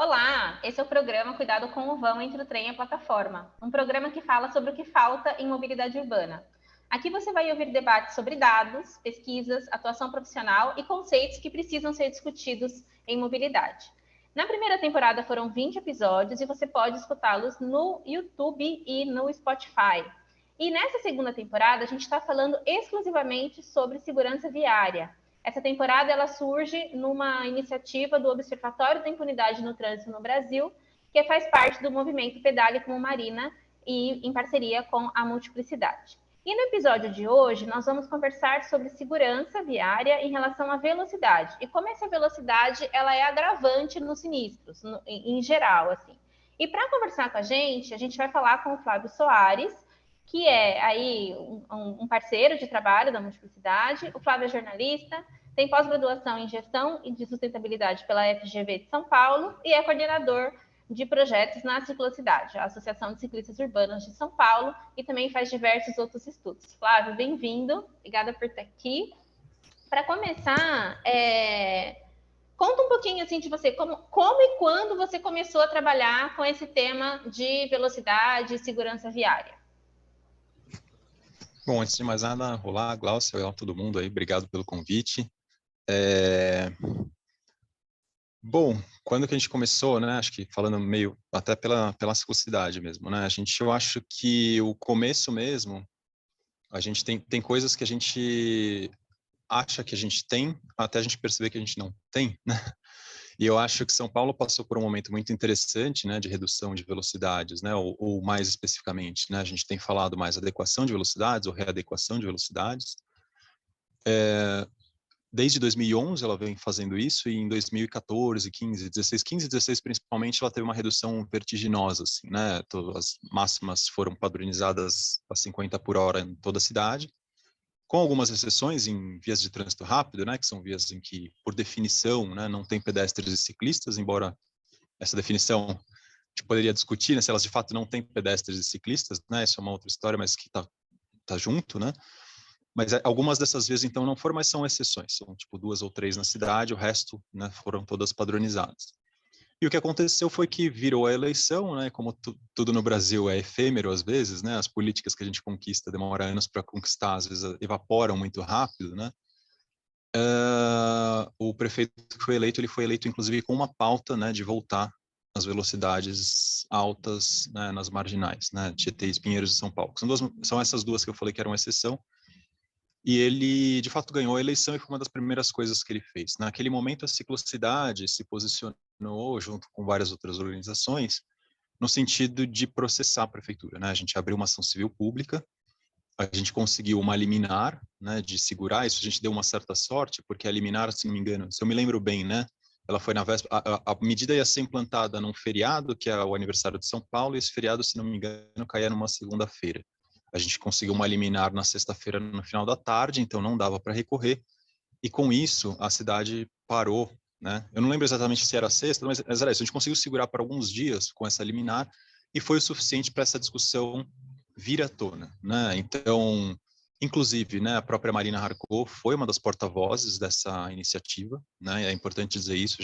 Olá, esse é o programa Cuidado com o Vão entre o trem e a plataforma, um programa que fala sobre o que falta em mobilidade urbana. Aqui você vai ouvir debates sobre dados, pesquisas, atuação profissional e conceitos que precisam ser discutidos em mobilidade. Na primeira temporada foram 20 episódios e você pode escutá-los no YouTube e no Spotify. E nessa segunda temporada a gente está falando exclusivamente sobre segurança viária. Essa temporada ela surge numa iniciativa do Observatório da Impunidade no Trânsito no Brasil, que faz parte do movimento Pedale como Marina e em parceria com a Multiplicidade. E no episódio de hoje nós vamos conversar sobre segurança viária em relação à velocidade e como essa velocidade ela é agravante nos sinistros, em geral, assim. E para conversar com a gente vai falar com o Flávio Soares, que é aí um parceiro de trabalho da Multiplicidade. O Flávio é jornalista, tem pós-graduação em Gestão e de Sustentabilidade pela FGV de São Paulo e é coordenador de projetos na Ciclocidade, a Associação de Ciclistas Urbanos de São Paulo, e também faz diversos outros estudos. Flávio, bem-vindo, obrigada por estar aqui. Para começar, conta um pouquinho assim de você, como e quando você começou a trabalhar com esse tema de velocidade e segurança viária. Bom, antes de mais nada, olá, Glaucio, olá todo mundo aí, obrigado pelo convite. Bom, quando que a gente começou, né, acho que falando meio até pela ciclicidade mesmo, né, eu acho que o começo mesmo, a gente tem coisas que a gente acha que a gente tem, até a gente perceber que a gente não tem, né, e eu acho que São Paulo passou por um momento muito interessante, né, de redução de velocidades, né, ou mais especificamente, né, a gente tem falado mais adequação de velocidades ou readequação de velocidades. Desde 2011 ela vem fazendo isso, e em 2014, 15, 16, 15 e 16 principalmente, ela teve uma redução vertiginosa, assim, né, as máximas foram padronizadas a 50 por hora em toda a cidade, com algumas exceções em vias de trânsito rápido, né, que são vias em que, por definição, né, não tem pedestres e ciclistas, embora essa definição a gente poderia discutir, né, se elas de fato não têm pedestres e ciclistas, né, isso é uma outra história, mas que tá junto, né. Mas algumas dessas vezes, então, não foram, mas são exceções. São, tipo, 2 ou 3 na cidade, o resto, né, foram todas padronizadas. E o que aconteceu foi que virou a eleição, né, como tudo no Brasil é efêmero às vezes, né, as políticas que a gente conquista demoram anos para conquistar, às vezes evaporam muito rápido, né. O prefeito que foi eleito, ele foi eleito, inclusive, com uma pauta, né, de voltar às velocidades altas, né, nas marginais, né, Tietê e Pinheiros de São Paulo. São essas duas que eu falei que eram exceção. E ele, de fato, ganhou a eleição e foi uma das primeiras coisas que ele fez. Naquele momento, a Ciclocidade se posicionou, junto com várias outras organizações, no sentido de processar a prefeitura, né? A gente abriu uma ação civil pública, a gente conseguiu uma liminar, né, de segurar isso, a gente deu uma certa sorte, porque a liminar, se não me engano, se eu me lembro bem, né, ela foi na véspera, a medida ia ser implantada num feriado, que é o aniversário de São Paulo, e esse feriado, se não me engano, caía numa segunda-feira. A gente conseguiu uma liminar na sexta-feira, no final da tarde, então não dava para recorrer, e com isso a cidade parou, né? Eu não lembro exatamente se era sexta, mas era isso. A gente conseguiu segurar por alguns dias com essa liminar e foi o suficiente para essa discussão vir à tona, né? Então, inclusive, né, a própria Marina Harcô foi uma das porta-vozes dessa iniciativa, né? É importante dizer isso.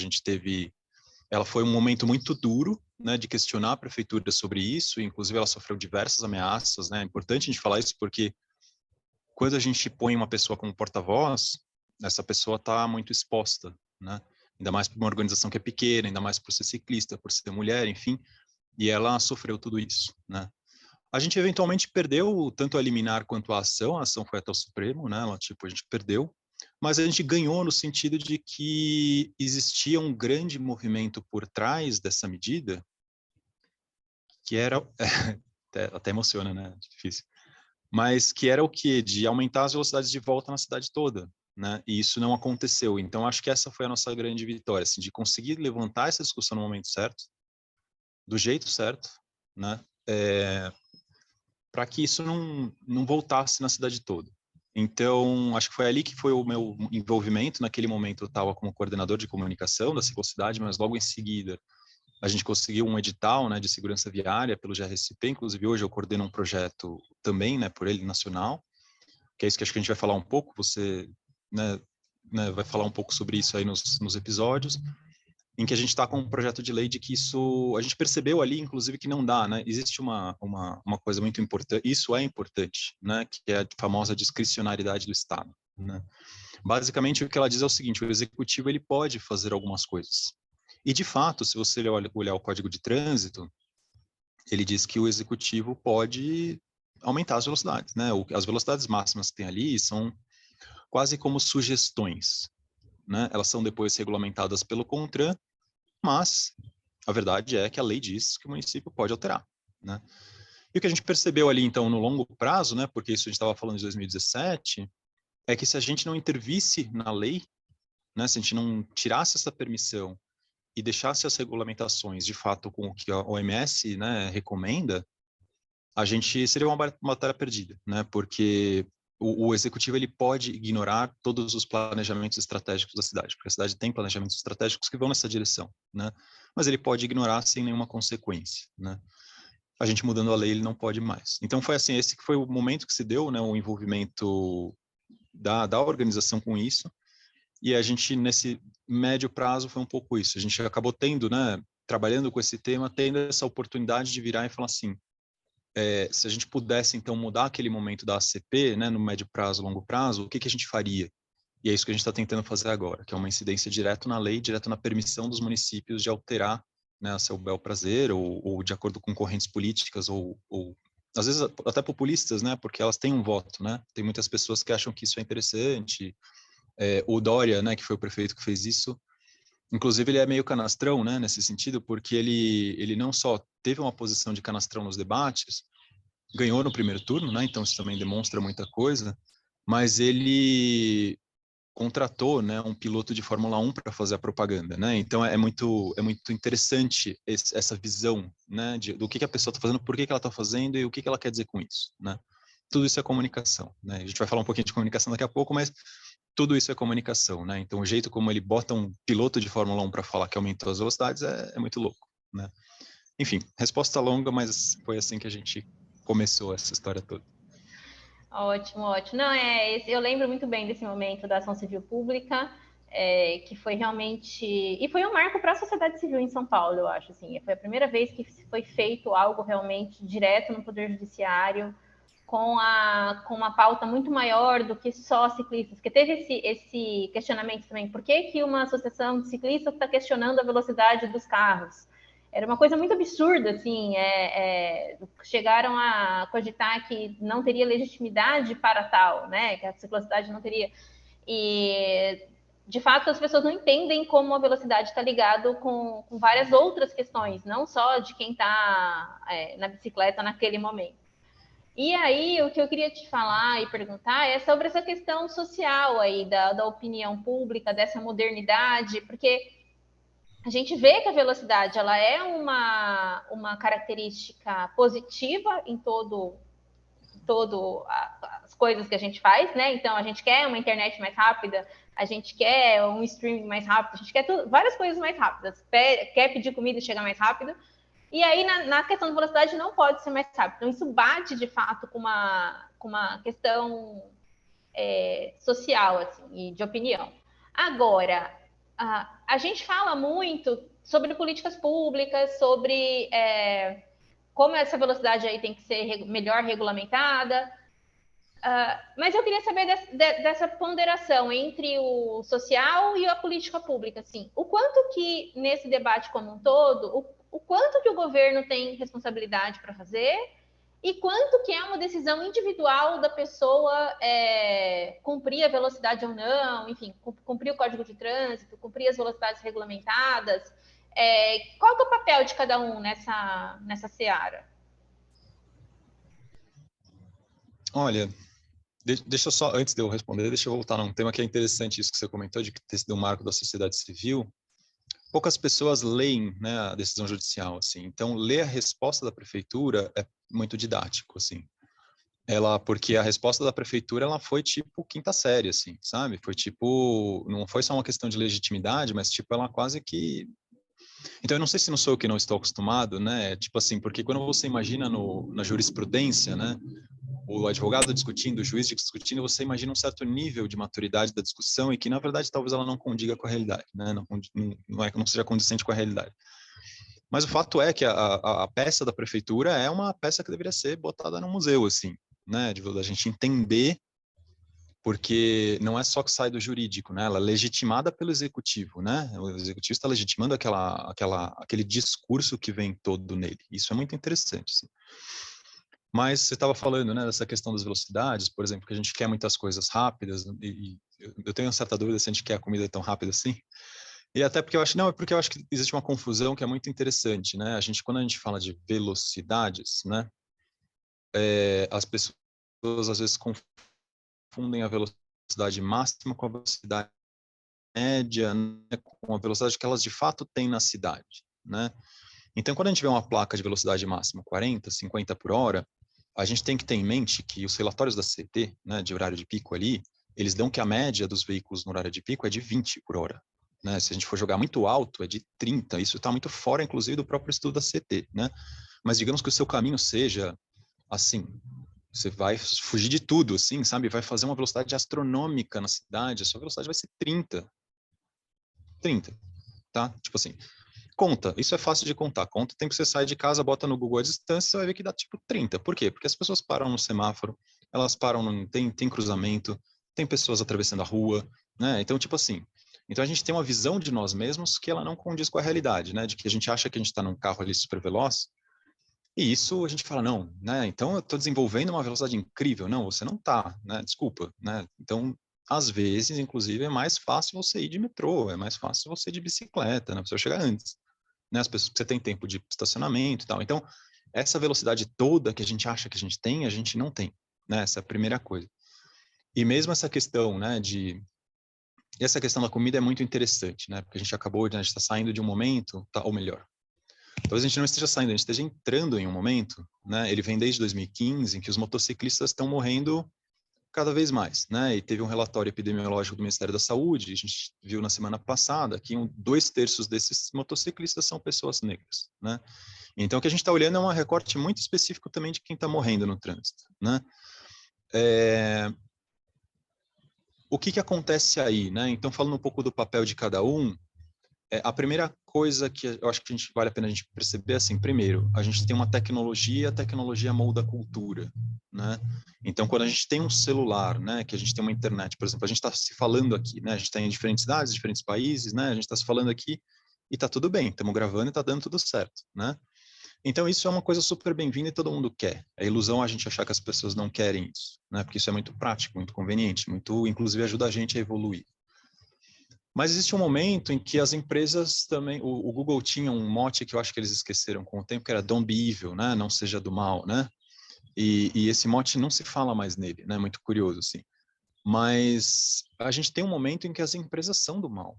Ela foi um momento muito duro, né, de questionar a prefeitura sobre isso. Inclusive, ela sofreu diversas ameaças, né? É importante a gente falar isso porque quando a gente põe uma pessoa como porta-voz, essa pessoa está muito exposta, né? Ainda mais para uma organização que é pequena, ainda mais por ser ciclista, por ser mulher, enfim, e ela sofreu tudo isso, né? A gente eventualmente perdeu tanto a liminar quanto a ação foi até o Supremo, né? A gente perdeu, mas a gente ganhou no sentido de que existia um grande movimento por trás dessa medida, que era, até emociona, né? Difícil. Mas que era o quê? De aumentar as velocidades de volta na cidade toda, né? E isso não aconteceu. Então, acho que essa foi a nossa grande vitória, assim, de conseguir levantar essa discussão no momento certo, do jeito certo, né? Para que isso não voltasse na cidade toda. Então, acho que foi ali que foi o meu envolvimento. Naquele momento, eu estava como coordenador de comunicação da Ciclocidade, mas logo em seguida a gente conseguiu um edital, né, de segurança viária pelo GRSP. Inclusive, hoje eu coordeno um projeto também, né, por ele, nacional, que é isso que acho que a gente vai falar um pouco. Você, né, vai falar um pouco sobre isso aí nos episódios. em que a gente está com um projeto de lei de que isso, a gente percebeu ali, inclusive, que não dá, né? Existe uma coisa muito importante, isso é importante, né? Que é a famosa discricionariedade do Estado, né? Basicamente, o que ela diz é o seguinte: o executivo ele pode fazer algumas coisas. E, de fato, se você olhar o Código de Trânsito, ele diz que o executivo pode aumentar as velocidades, né? As velocidades máximas que tem ali são quase como sugestões, né? Elas são depois regulamentadas pelo CONTRAN, mas a verdade é que a lei diz que o município pode alterar, né? E o que a gente percebeu ali, então, no longo prazo, né? Porque isso a gente estava falando de 2017, é que se a gente não intervisse na lei, né? Se a gente não tirasse essa permissão e deixasse as regulamentações de fato com o que a OMS, né, recomenda, a gente seria uma batalha perdida, né? Porque o executivo ele pode ignorar todos os planejamentos estratégicos da cidade, porque a cidade tem planejamentos estratégicos que vão nessa direção, né? Mas ele pode ignorar sem nenhuma consequência, né? A gente mudando a lei, ele não pode mais. Então foi assim, esse que foi o momento que se deu, né, o envolvimento da organização com isso, e a gente nesse médio prazo foi um pouco isso. A gente acabou tendo, né, trabalhando com esse tema, tendo essa oportunidade de virar e falar assim, se a gente pudesse, então, mudar aquele momento da ACP, né, no médio prazo, longo prazo, o que que a gente faria? E é isso que a gente está tentando fazer agora, que é uma incidência direto na lei, direto na permissão dos municípios de alterar, né, a seu bel prazer, ou de acordo com correntes políticas, ou às vezes até populistas, né, porque elas têm um voto, né? Tem muitas pessoas que acham que isso é interessante. O Dória, né, que foi o prefeito que fez isso, inclusive ele é meio canastrão, né, nesse sentido, porque ele não só teve uma posição de canastrão nos debates, ganhou no primeiro turno, né? Então isso também demonstra muita coisa, mas ele contratou, né, um piloto de Fórmula 1 para fazer a propaganda, né? Então é muito interessante essa visão, né, do que a pessoa está fazendo, por que ela está fazendo e o que ela quer dizer com isso, né? Tudo isso é comunicação, né? A gente vai falar um pouquinho de comunicação daqui a pouco, mas tudo isso é comunicação, né? Então o jeito como ele bota um piloto de Fórmula 1 para falar que aumentou as velocidades é muito louco, né? Enfim, resposta longa, mas foi assim que a gente começou essa história toda. Ótimo, ótimo. Não, eu lembro muito bem desse momento da ação civil pública, que foi realmente... E foi um marco para a sociedade civil em São Paulo, eu acho. Assim. Foi a primeira vez que foi feito algo realmente direto no Poder Judiciário, com uma pauta muito maior do que só ciclistas. Porque teve esse questionamento também. Por que uma associação de ciclistas está questionando a velocidade dos carros? Era uma coisa muito absurda, assim, chegaram a cogitar que não teria legitimidade para tal, né, que a ciclocidade não teria, e de fato as pessoas não entendem como a velocidade está ligado com várias outras questões, não só de quem está na bicicleta naquele momento. E aí, o que eu queria te falar e perguntar é sobre essa questão social aí, da opinião pública, dessa modernidade, porque a gente vê que a velocidade ela é uma característica positiva em todo as coisas que a gente faz, né? Então a gente quer uma internet mais rápida, a gente quer um streaming mais rápido, a gente quer várias coisas mais rápidas, quer pedir comida e chegar mais rápido. E aí na questão da velocidade não pode ser mais rápido. Então isso bate de fato com uma questão social assim, e de opinião. Agora, a gente fala muito sobre políticas públicas, sobre como essa velocidade aí tem que ser melhor regulamentada, mas eu queria saber dessa ponderação entre o social e a política pública, assim, o quanto que nesse debate como um todo, o quanto que o governo tem responsabilidade para fazer e quanto que é uma decisão individual da pessoa cumprir a velocidade ou não, enfim, cumprir o código de trânsito, cumprir as velocidades regulamentadas. Qual que é o papel de cada um nessa seara? Olha, deixa eu só, antes de eu responder, deixa eu voltar num tema que é interessante, isso que você comentou, de ter sido um marco da sociedade civil. Poucas pessoas leem, né, a decisão judicial, assim. Então, ler a resposta da prefeitura é muito didático, assim. Porque a resposta da prefeitura, ela foi tipo quinta série, assim, sabe? Foi tipo, não foi só uma questão de legitimidade, mas tipo, ela quase que... Então, eu não sei se não sou eu que não estou acostumado, né? Tipo assim, porque quando você imagina na jurisprudência, né, o advogado discutindo, o juiz discutindo, você imagina um certo nível de maturidade da discussão e que, na verdade, talvez ela não condiga com a realidade, né? Não seja condizente com a realidade. Mas o fato é que a peça da prefeitura é uma peça que deveria ser botada no museu, assim, né? Da gente entender, porque não é só que sai do jurídico, né? Ela é legitimada pelo executivo, né? O executivo está legitimando aquele discurso que vem todo nele. Isso é muito interessante, assim. Mas você estava falando, né, dessa questão das velocidades, por exemplo, que a gente quer muitas coisas rápidas, e eu tenho uma certa dúvida se a gente quer a comida tão rápida assim. E até porque eu acho, não, é porque eu acho que existe uma confusão que é muito interessante, né? Quando a gente fala de velocidades, né, as pessoas às vezes confundem a velocidade máxima com a velocidade média, né, com a velocidade que elas de fato têm na cidade, né? Então, quando a gente vê uma placa de velocidade máxima 40, 50 por hora, a gente tem que ter em mente que os relatórios da CT, né, de horário de pico ali, eles dão que a média dos veículos no horário de pico é de 20 por hora. Né? Se a gente for jogar muito alto, é de 30. Isso está muito fora, inclusive, do próprio estudo da CT. Né? Mas digamos que o seu caminho seja assim, você vai fugir de tudo, assim, sabe? Vai fazer uma velocidade astronômica na cidade, a sua velocidade vai ser 30. 30, tá? Tipo assim, conta, isso é fácil de contar. Conta o tempo que você sai de casa, bota no Google a distância, você vai ver que dá tipo 30. Por quê? Porque as pessoas param no semáforo, elas param, tem cruzamento, tem pessoas atravessando a rua, né? Então, tipo assim, então a gente tem uma visão de nós mesmos que ela não condiz com a realidade, né? De que a gente acha que a gente está num carro ali super veloz, e isso a gente fala, não, né? Então eu estou desenvolvendo uma velocidade incrível. Não, você não está, né? Desculpa, né? Então, às vezes, inclusive, é mais fácil você ir de metrô, é mais fácil você ir de bicicleta, né? Você vai chegar antes, né? As pessoas, você tem tempo de estacionamento e tal. Então, essa velocidade toda que a gente acha que a gente não tem, né? Essa é a primeira coisa. E mesmo essa questão, né, essa questão da comida é muito interessante, né? Porque a gente acabou, né, a gente está saindo de um momento, tá, ou melhor, talvez a gente não esteja saindo, a gente esteja entrando em um momento, né? Ele vem desde 2015, em que os motociclistas estão morrendo cada vez mais, né? E teve um relatório epidemiológico do Ministério da Saúde, a gente viu na semana passada que 2/3 desses motociclistas são pessoas negras, né? Então, o que a gente está olhando é um recorte muito específico também de quem está morrendo no trânsito, né? O que acontece aí, né? Então, falando um pouco do papel de cada um, a primeira coisa que eu acho que vale a pena a gente perceber é assim, primeiro, a gente tem uma tecnologia, a tecnologia molda a cultura, né? Então, quando a gente tem um celular, né, que a gente tem uma internet, por exemplo, a gente está se falando aqui, né? A gente está em diferentes cidades, diferentes países, né? A gente está se falando aqui e está tudo bem, estamos gravando e está dando tudo certo, né? Então, isso é uma coisa super bem-vinda e todo mundo quer. É ilusão a gente achar que as pessoas não querem isso, né? Porque isso é muito prático, muito conveniente, muito, inclusive, ajuda a gente a evoluir. Mas existe um momento em que as empresas também, o Google tinha um mote que eu acho que eles esqueceram com o tempo, que era Don't be evil, né? Não seja do mal, né? E esse mote não se fala mais nele, né? Muito curioso, assim. Mas a gente tem um momento em que as empresas são do mal,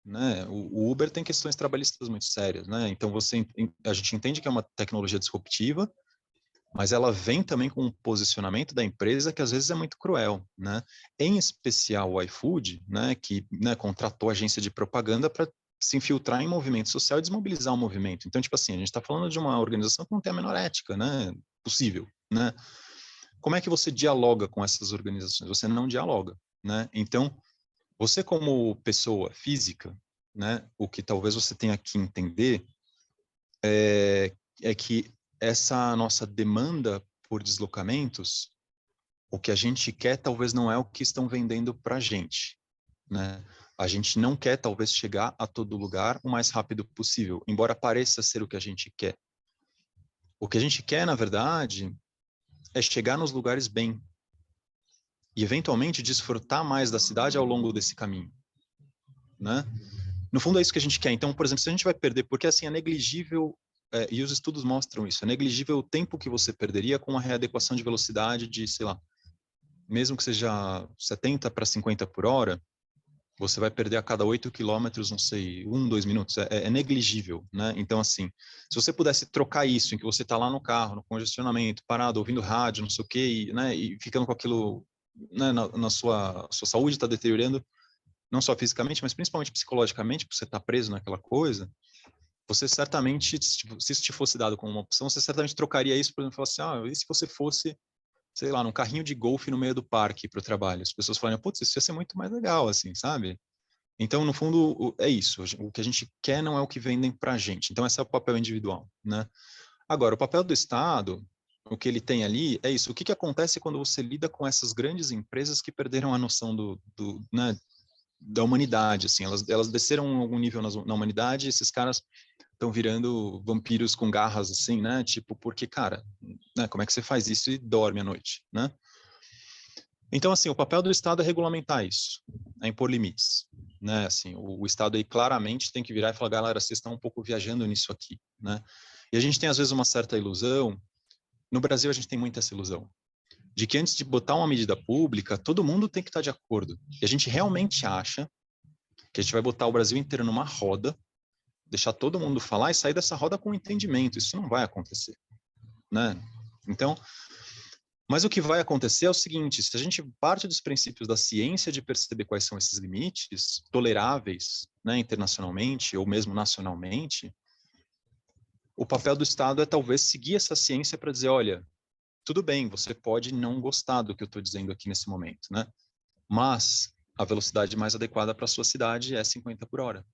né? O Uber tem questões trabalhistas muito sérias, né? Então a gente entende que é uma tecnologia disruptiva, mas ela vem também com um posicionamento da empresa que às vezes é muito cruel, né? Em especial o iFood, né, que, né, contratou agência de propaganda para se infiltrar em movimento social e desmobilizar o movimento. Então, tipo assim, a gente está falando de uma organização que não tem a menor ética, né, possível, né? Como é que você dialoga com essas organizações? Você não dialoga, né? Então, você como pessoa física, né, o que talvez você tenha que entender é que essa nossa demanda por deslocamentos, o que a gente quer talvez não é o que estão vendendo para a gente, né? A gente não quer talvez chegar a todo lugar o mais rápido possível, embora pareça ser o que a gente quer. O que a gente quer, na verdade, é chegar nos lugares bem e eventualmente desfrutar mais da cidade ao longo desse caminho, né? No fundo é isso que a gente quer. Então, por exemplo, se a gente vai perder, porque assim é negligível, e os estudos mostram isso, é negligível o tempo que você perderia com uma readequação de velocidade de, sei lá, mesmo que seja 70 para 50 por hora, você vai perder a cada 8 quilômetros, não sei, 2 minutos, é negligível, né? Então, assim, se você pudesse trocar isso, em que você está lá no carro, no congestionamento, parado, ouvindo rádio, não sei o quê, né, e ficando com aquilo, né, na sua saúde está deteriorando, não só fisicamente, mas principalmente psicologicamente, porque você está preso naquela coisa, você certamente, se isso te fosse dado como uma opção, você certamente trocaria isso, por exemplo, falar assim, e se você fosse sei lá, num carrinho de golfe no meio do parque para o trabalho. As pessoas falam, putz, isso ia ser muito mais legal, assim, sabe? Então, no fundo, é isso. O que a gente quer não é o que vendem para a gente. Então, esse é o papel individual, né? Agora, o papel do Estado, o que ele tem ali é isso. O que, que acontece quando você lida com essas grandes empresas que perderam a noção né, da humanidade, assim, elas desceram algum nível na humanidade, e esses caras estão virando vampiros com garras, assim, né? Tipo, porque, cara, né, como é que você faz isso e dorme à noite, né? Então, assim, o papel do Estado é regulamentar isso, é impor limites, né? Assim, o Estado aí claramente tem que virar e falar, galera, vocês estão um pouco viajando nisso aqui, né? E a gente tem, às vezes, uma certa ilusão, no Brasil a gente tem muita essa ilusão, de que antes de botar uma medida pública, todo mundo tem que estar de acordo. E a gente realmente acha que a gente vai botar o Brasil inteiro numa roda, deixar todo mundo falar e sair dessa roda com entendimento. Isso não vai acontecer, né? Então, mas o que vai acontecer é o seguinte, se a gente parte dos princípios da ciência de perceber quais são esses limites toleráveis, né, internacionalmente ou mesmo nacionalmente, o papel do Estado é talvez seguir essa ciência para dizer, olha, tudo bem, você pode não gostar do que eu estou dizendo aqui nesse momento, né? Mas a velocidade mais adequada para a sua cidade é 50 por hora,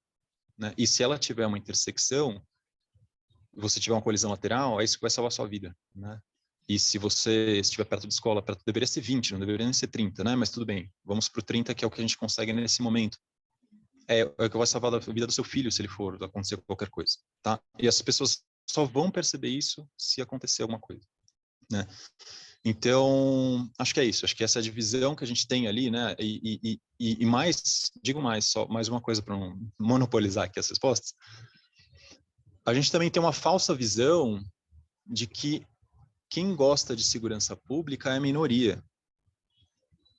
né? E se ela tiver uma intersecção, você tiver uma colisão lateral, é isso que vai salvar a sua vida, né? E se você estiver perto de escola, deveria ser 20, não deveria nem ser 30, né? Mas tudo bem, vamos para o 30, que é o que a gente consegue nesse momento. É o que vai salvar a vida do seu filho, se ele for acontecer qualquer coisa, tá? E as pessoas só vão perceber isso se acontecer alguma coisa, né? Então, acho que é isso. Acho que essa divisão que a gente tem ali, né? E mais, digo mais, só mais uma coisa para não monopolizar aqui as respostas. A gente também tem uma falsa visão de que quem gosta de segurança pública é a minoria.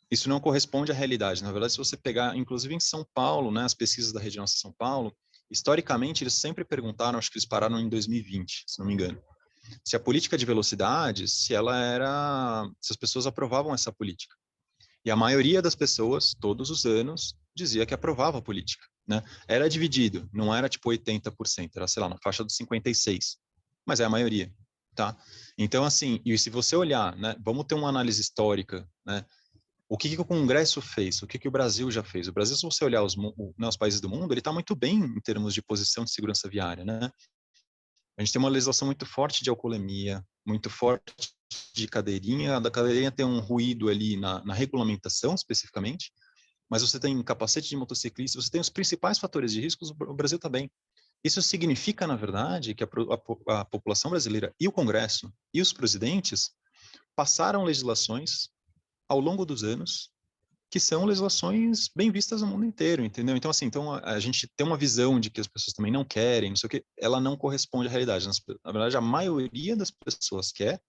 Isso não corresponde à realidade. Na verdade, se você pegar, inclusive em São Paulo, né, as pesquisas da Rede Nossa São Paulo, historicamente eles sempre perguntaram, acho que eles pararam em 2020, se não me engano, se a política de velocidade, se as pessoas aprovavam essa política. E a maioria das pessoas, todos os anos, dizia que aprovava a política, né? Era dividido, não era tipo 80%, era, sei lá, na faixa dos 56%, mas é a maioria, tá? Então, assim, e se você olhar, né, vamos ter uma análise histórica, né? O que o Congresso fez? O que o Brasil já fez? O Brasil, se você olhar os países do mundo, ele está muito bem em termos de posição de segurança viária, né? A gente tem uma legislação muito forte de alcoolemia, muito forte de cadeirinha. A da cadeirinha tem um ruído ali na regulamentação, especificamente, mas você tem capacete de motociclista, você tem os principais fatores de risco, o Brasil está bem. Isso significa, na verdade, que a população brasileira e o Congresso e os presidentes passaram legislações ao longo dos anos que são legislações bem vistas no mundo inteiro, entendeu? Então, assim, então a gente tem uma visão de que as pessoas também não querem, não sei o quê, ela não corresponde à realidade. Na verdade, a maioria das pessoas quer,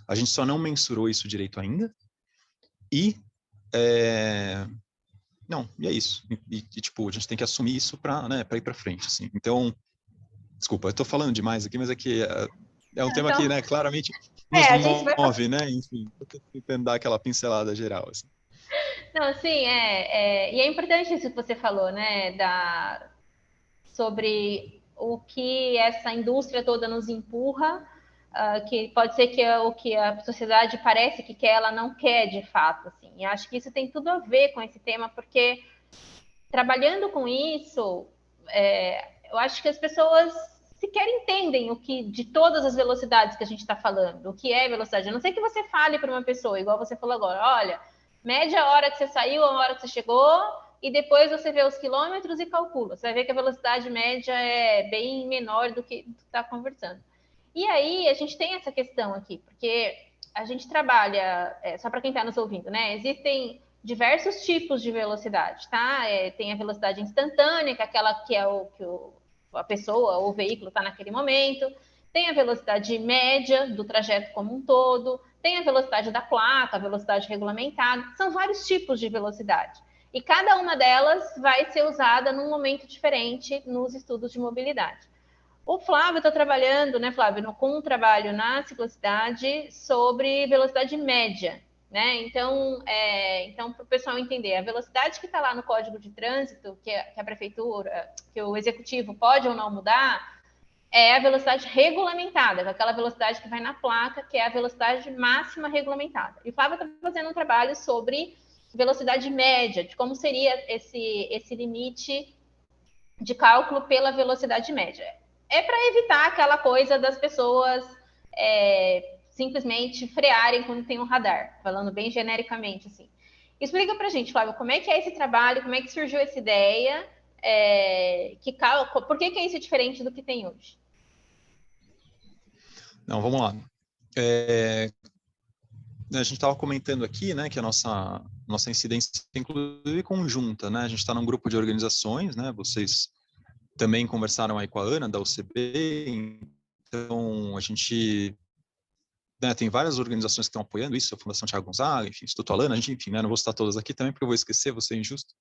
a gente só não mensurou isso direito ainda, e não, e é isso. Tipo, a gente tem que assumir isso para, né, para ir para frente, assim. Então, desculpa, eu tô falando demais aqui, mas aqui é um tema que, Então, né, claramente nos a gente vai move, né? Enfim, tô tentando dar aquela pincelada geral, assim. Não, sim, e é importante isso que você falou, né, sobre o que essa indústria toda nos empurra, que pode ser que o que a sociedade parece que quer, ela não quer de fato, assim. E acho que isso tem tudo a ver com esse tema, porque trabalhando com isso, eu acho que as pessoas sequer entendem o que de todas as velocidades que a gente está falando, o que é velocidade. A não ser que você fale para uma pessoa, igual você falou agora, olha, mede a hora que você saiu, a hora que você chegou, e depois você vê os quilômetros e calcula. Você vai ver que a velocidade média é bem menor do que está conversando. E aí a gente tem essa questão aqui, porque a gente trabalha, só para quem está nos ouvindo, né? Existem diversos tipos de velocidade, tá? Tem a velocidade instantânea, que é aquela que é a pessoa ou o veículo está naquele momento. Tem a velocidade média do trajeto como um todo. Tem a velocidade da placa, a velocidade regulamentada. São vários tipos de velocidade. E cada uma delas vai ser usada num momento diferente nos estudos de mobilidade. O Flávio está trabalhando, né, Flávio, com um trabalho na ciclocidade sobre velocidade média, né? Então, para o pessoal entender, a velocidade que está lá no Código de Trânsito, que a prefeitura, que o executivo pode ou não mudar, é a velocidade regulamentada, que é aquela velocidade que vai na placa, que é a velocidade máxima regulamentada. E o Flávio está fazendo um trabalho sobre velocidade média, de como seria esse limite de cálculo pela velocidade média. É para evitar aquela coisa das pessoas simplesmente frearem quando tem um radar, falando bem genericamente assim. Explica para a gente, Flávio, como é que é esse trabalho, como é que surgiu essa ideia, por que é isso diferente do que tem hoje? Não, vamos lá. A gente estava comentando aqui, né, que a nossa incidência é inclusive conjunta, né? A gente está num grupo de organizações, né? Vocês também conversaram aí com a Ana da UCB, então a gente, né, tem várias organizações que estão apoiando isso, a Fundação Thiago Gonzaga, enfim, Instituto Alana, a gente, enfim, né, não vou citar todas aqui também porque eu vou esquecer, vou ser injusto.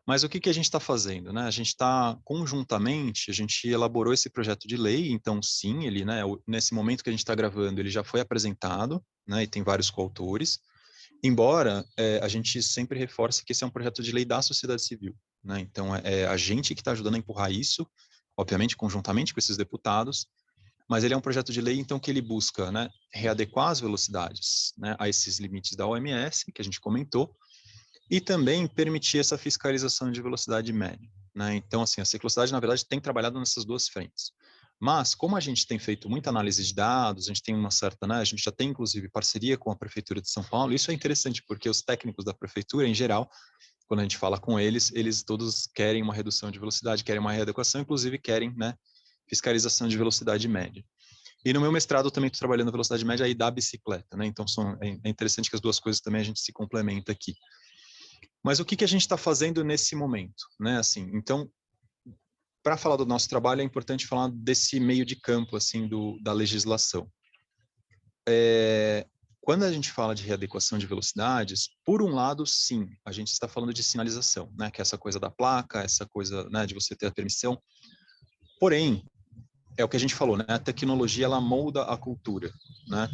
Mas o que a gente está fazendo, né? A gente está conjuntamente, a gente elaborou esse projeto de lei, então sim, ele, né, nesse momento que a gente está gravando, ele já foi apresentado, né, e tem vários coautores, embora a gente sempre reforce que esse é um projeto de lei da sociedade civil, né? Então é a gente que está ajudando a empurrar isso, obviamente conjuntamente com esses deputados, mas ele é um projeto de lei então que ele busca, né, readequar as velocidades, né, a esses limites da OMS que a gente comentou, e também permitir essa fiscalização de velocidade média, né? Então, assim, a ciclocidade, na verdade, tem trabalhado nessas duas frentes. Mas, como a gente tem feito muita análise de dados, a gente tem uma certa, né, a gente já tem, inclusive, parceria com a Prefeitura de São Paulo, isso é interessante, porque os técnicos da Prefeitura, em geral, quando a gente fala com eles, eles todos querem uma redução de velocidade, querem uma readequação, inclusive querem, né, fiscalização de velocidade média. E no meu mestrado eu também estou trabalhando a velocidade média aí da bicicleta, né? Então é interessante que as duas coisas também a gente se complementa aqui. Mas o que a gente está fazendo nesse momento, né? Assim, então, para falar do nosso trabalho, é importante falar desse meio de campo, assim, da legislação. Quando a gente fala de readequação de velocidades, por um lado, sim, a gente está falando de sinalização, né? Que é essa coisa da placa, essa coisa, né, de você ter a permissão. Porém, é o que a gente falou, né? A tecnologia, ela molda a cultura, né?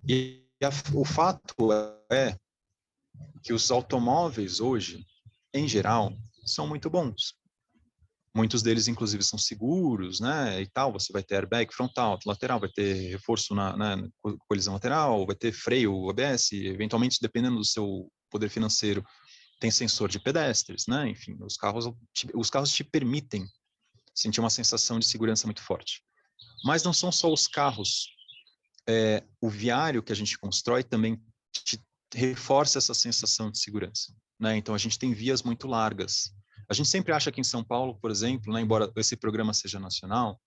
E o fato é que os automóveis hoje, em geral, são muito bons. Muitos deles, inclusive, são seguros, né, e tal. Você vai ter airbag frontal, lateral, vai ter reforço na colisão lateral, vai ter freio ABS, eventualmente, dependendo do seu poder financeiro, tem sensor de pedestres, né, enfim, os carros te permitem sentir uma sensação de segurança muito forte. Mas não são só os carros. O viário que a gente constrói também te reforça essa sensação de segurança, né? Então, a gente tem vias muito largas. A gente sempre acha que em São Paulo, por exemplo, né, embora esse programa seja nacional,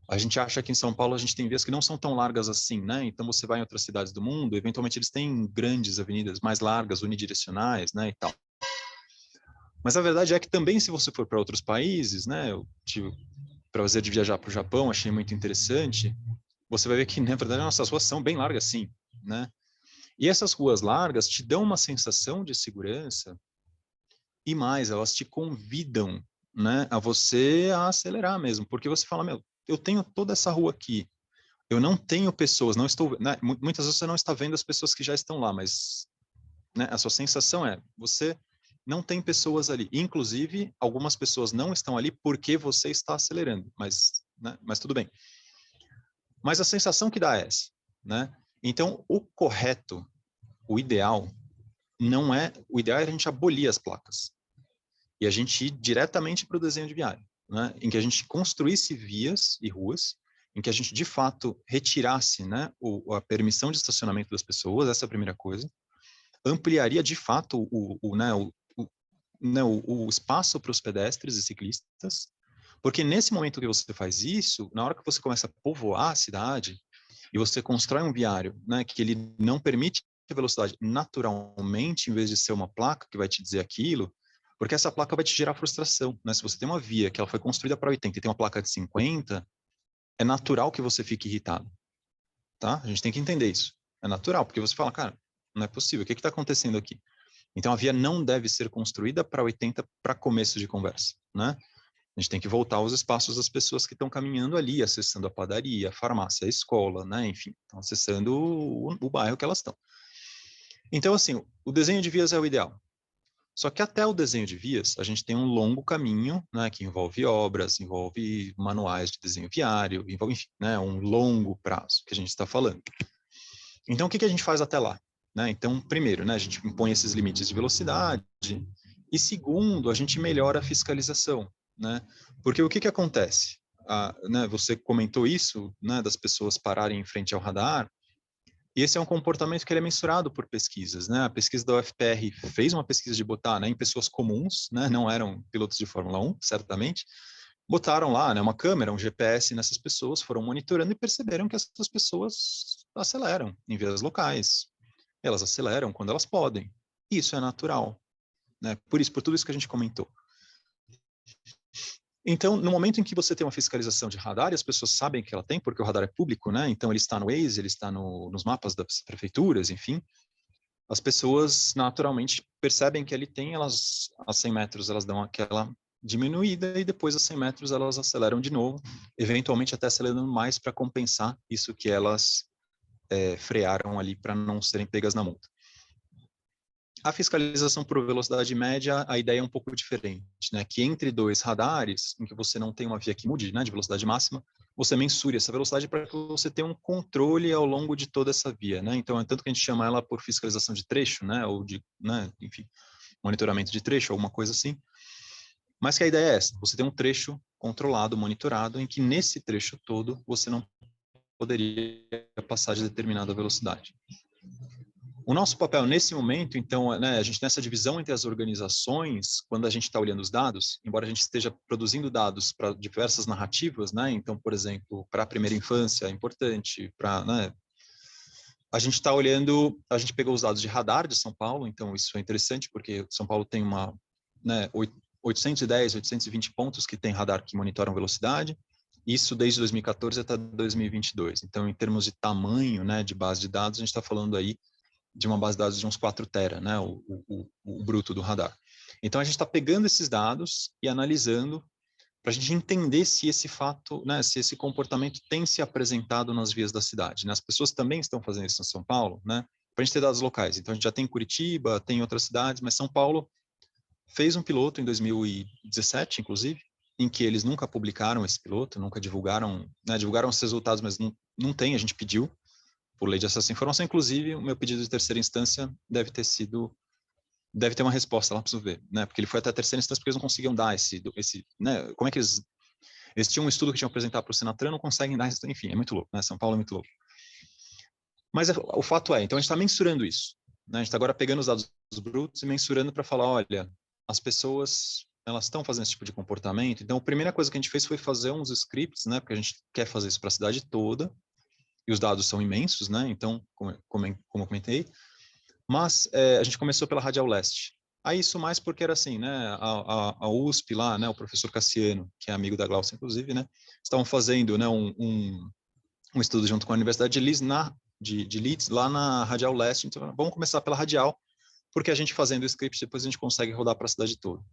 a gente acha que em São Paulo a gente tem vias que não são tão largas assim, né? Então, você vai em outras cidades do mundo, eventualmente eles têm grandes avenidas mais largas, unidirecionais, né, e tal. Mas a verdade é que também, se você for para outros países, né, eu tive o prazer de viajar para o Japão, achei muito interessante, você vai ver que, na verdade, nossas ruas são bem largas, sim, né? E essas ruas largas te dão uma sensação de segurança e mais, elas te convidam, né, a você a acelerar mesmo, porque você fala, meu, eu tenho toda essa rua aqui, eu não tenho pessoas, não estou, né, muitas vezes você não está vendo as pessoas que já estão lá, mas, né, a sua sensação é, você não tem pessoas ali, inclusive algumas pessoas não estão ali porque você está acelerando, mas, né, mas tudo bem. Mas a sensação que dá é essa, né? Então, o correto, o ideal, não é... O ideal é a gente abolir as placas e a gente ir diretamente para o desenho de viário, né? Em que a gente construísse vias e ruas, em que a gente, de fato, retirasse, né, a permissão de estacionamento das pessoas, essa é a primeira coisa, ampliaria, de fato, o espaço para os pedestres e ciclistas, porque nesse momento que você faz isso, na hora que você começa a povoar a cidade, e você constrói um viário, né, que ele não permite a velocidade naturalmente, em vez de ser uma placa que vai te dizer aquilo, porque essa placa vai te gerar frustração, né? Se você tem uma via que ela foi construída para 80 e tem uma placa de 50, é natural que você fique irritado, tá? A gente tem que entender isso. É natural, porque você fala, cara, não é possível, o que está acontecendo aqui? Então a via não deve ser construída para 80 para começo de conversa, né? A gente tem que voltar aos espaços das pessoas que estão caminhando ali, acessando a padaria, a farmácia, a escola, né? Enfim, estão acessando o bairro que elas estão. Então, assim, o desenho de vias é o ideal. Só que até o desenho de vias, a gente tem um longo caminho, né, que envolve obras, envolve manuais de desenho viário, envolve, enfim, né, um longo prazo que a gente está falando. Então, o que a gente faz até lá? Né? Então, primeiro, né, a gente impõe esses limites de velocidade, e segundo, a gente melhora a fiscalização, né? Porque o que acontece? Né, você comentou isso, né, das pessoas pararem em frente ao radar, e esse é um comportamento que ele é mensurado por pesquisas, né? A pesquisa da UFPR fez uma pesquisa de botar, né, em pessoas comuns, né, não eram pilotos de Fórmula 1, certamente, botaram lá, né, uma câmera, um GPS nessas pessoas, foram monitorando e perceberam que essas pessoas aceleram em vias locais. Elas aceleram quando elas podem. Isso é natural, né? Por tudo isso que a gente comentou. Então, no momento em que você tem uma fiscalização de radar, e as pessoas sabem que ela tem, porque o radar é público, né? Então ele está no Waze, ele está nos mapas das prefeituras, enfim. As pessoas naturalmente percebem que ele tem, elas a 100 metros elas dão aquela diminuída e depois a 100 metros elas aceleram de novo, eventualmente até acelerando mais para compensar isso que elas frearam ali para não serem pegas na multa. A fiscalização por velocidade média, a ideia é um pouco diferente, né? Que entre dois radares, em que você não tem uma via que mude, né, de velocidade máxima, você mensure essa velocidade para que você tenha um controle ao longo de toda essa via, né? Então, é tanto que a gente chama ela por fiscalização de trecho, né? Ou de, né, enfim, monitoramento de trecho, alguma coisa assim. Mas que a ideia é essa, você tem um trecho controlado, monitorado, em que nesse trecho todo você não poderia passar de determinada velocidade. O nosso papel nesse momento, então, né, a gente tem essa divisão entre as organizações, quando a gente está olhando os dados, embora a gente esteja produzindo dados para diversas narrativas, né, então, por exemplo, para a primeira infância é importante, né, a gente está olhando, a gente pegou os dados de radar de São Paulo, então isso é interessante, porque São Paulo tem né, 810, 820 pontos que tem radar que monitoram velocidade, isso desde 2014 até 2022. Então, em termos de tamanho, né, de base de dados, a gente está falando aí de uma base de dados de uns 4 tera, né, o bruto do radar. Então, a gente está pegando esses dados e analisando para a gente entender se esse fato, né, se esse comportamento tem se apresentado nas vias da cidade. Né? As pessoas também estão fazendo isso em São Paulo, né, para a gente ter dados locais. Então, a gente já tem Curitiba, tem outras cidades, mas São Paulo fez um piloto em 2017, inclusive, em que eles nunca publicaram esse piloto, nunca divulgaram, né, divulgaram os resultados, mas não tem, a gente pediu, por lei de acesso à informação, inclusive o meu pedido de terceira instância deve ter uma resposta lá, preciso ver, né, porque ele foi até a terceira instância porque eles não conseguiam dar esse né, como é que eles tinham um estudo que tinham que apresentar para o Senatran, não conseguem dar, enfim, é muito louco, né, São Paulo é muito louco. Mas o fato é, então a gente está mensurando isso, né, a gente está agora pegando os dados brutos e mensurando para falar, olha, as pessoas, elas estão fazendo esse tipo de comportamento, então a primeira coisa que a gente fez foi fazer uns scripts, né, porque a gente quer fazer isso para a cidade toda, e os dados são imensos, né? Então, como eu comentei, mas a gente começou pela Radial Leste. Aí isso mais porque era assim, né? A USP lá, né? O professor Cassiano, que é amigo da Glaucia, inclusive, né? Estavam fazendo, né? Um estudo junto com a Universidade de Leeds, de Leeds lá na Radial Leste. Então, vamos começar pela Radial, porque a gente fazendo o script, depois a gente consegue rodar para a cidade toda.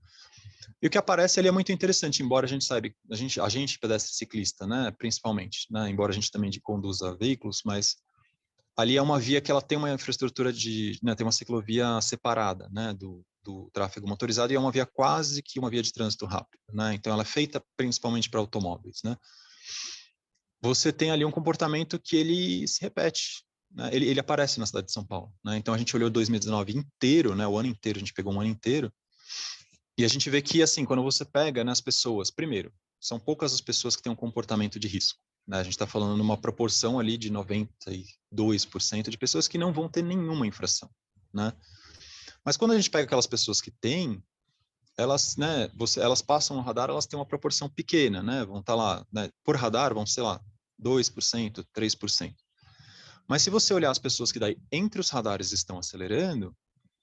E o que aparece ali é muito interessante, embora a gente saiba, a gente pedestre ciclista, né, principalmente, né, embora a gente também conduza veículos, mas ali é uma via que ela tem uma infraestrutura né, tem uma ciclovia separada, né, do tráfego motorizado, e é uma via quase que uma via de trânsito rápido, né, então ela é feita principalmente para automóveis, né. Você tem ali um comportamento que ele se repete, né, ele aparece na cidade de São Paulo, né, então a gente olhou 2019 inteiro, né, o ano inteiro, a gente pegou um ano inteiro, e a gente vê que, assim, quando você pega, né, as pessoas, primeiro, são poucas as pessoas que têm um comportamento de risco, né? A gente está falando numa proporção ali de 92% de pessoas que não vão ter nenhuma infração, né? Mas quando a gente pega aquelas pessoas que têm, elas, né, elas passam no radar, elas têm uma proporção pequena, né? Vão estar lá, né, por radar, vão, sei lá, 2%, 3%. Mas se você olhar as pessoas que daí entre os radares estão acelerando,